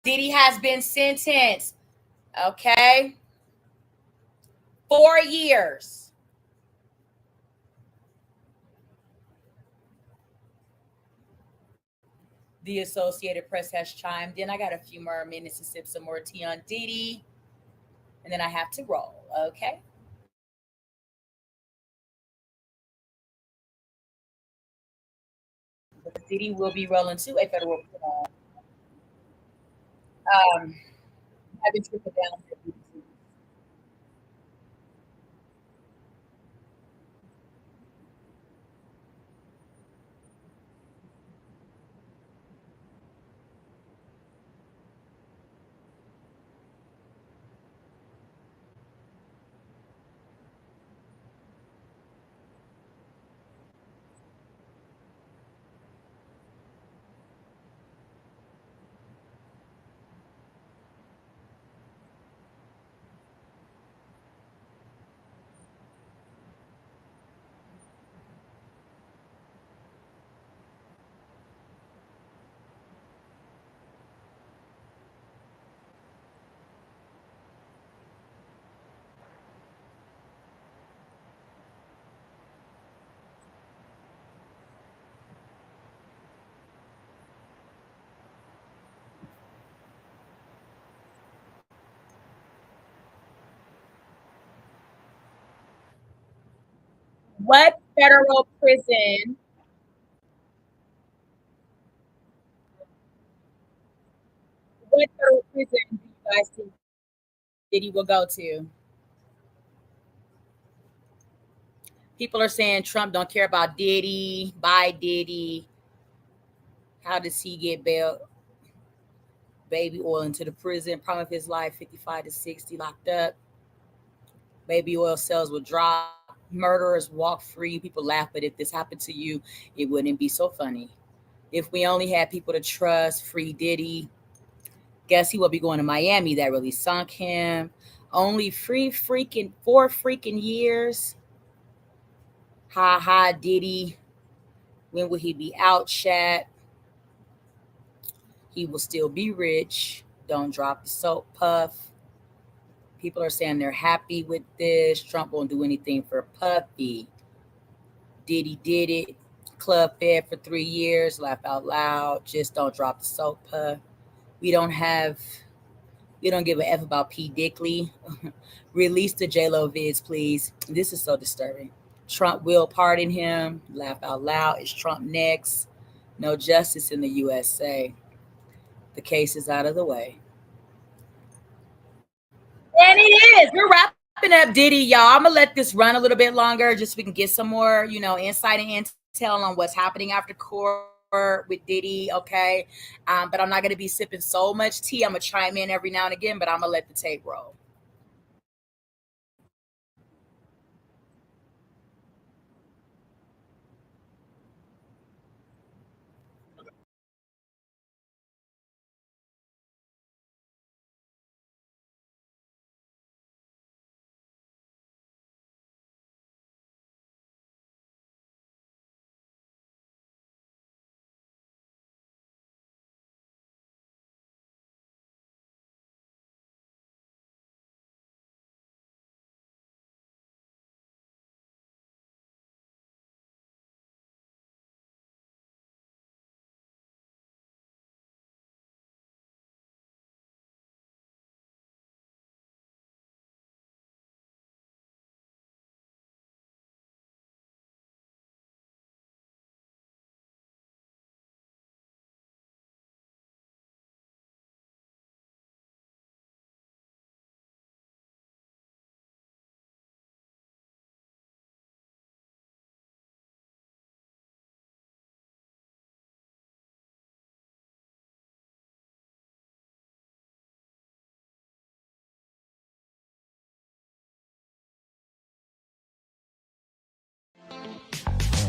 Diddy has been sentenced. Okay. 4 years. The Associated Press has chimed in. I got a few more minutes to sip some more tea on Diddy, and then I have to roll. Okay. Diddy will be rolling to a federal. I've been trickle down. What federal prison? What federal prison do you guys think Diddy will go to? People are saying Trump don't care about Diddy. Bye, Diddy. How does he get bailed? Baby oil into the prison. Problem of his life, 55 to 60 locked up. Baby oil sales will drop. Murderers walk free. People laugh, but if this happened to you, it wouldn't be so funny. If we only had people to trust, free Diddy. Guess he will be going to Miami. That really sunk him. Only 4 freaking years. Ha ha, Diddy. When will he be out, chat? He will still be rich. Don't drop the soap puff. People are saying they're happy with this. Trump won't do anything for Puffy. Diddy did it. Club fed for 3 years. Laugh out loud. Just don't drop the soap puff. We don't give a F about P. Diddy. Release the J-Lo vids, please. This is so disturbing. Trump will pardon him. Laugh out loud. Is Trump next? No justice in the USA. The case is out of the way. And it is. We're wrapping up Diddy, y'all. I'm going to let this run a little bit longer just so we can get some more, insight and intel on what's happening after court with Diddy, okay? But I'm not going to be sipping so much tea. I'm going to chime in every now and again, but I'm going to let the tape roll.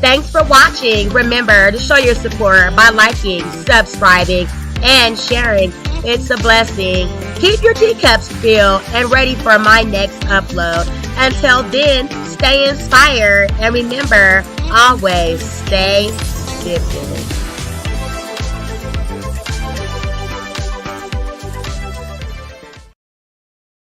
Thanks for watching. Remember to show your support by liking, subscribing, and sharing. It's a blessing. Keep your teacups filled and ready for my next upload. Until then, stay inspired and remember, always stay dipping.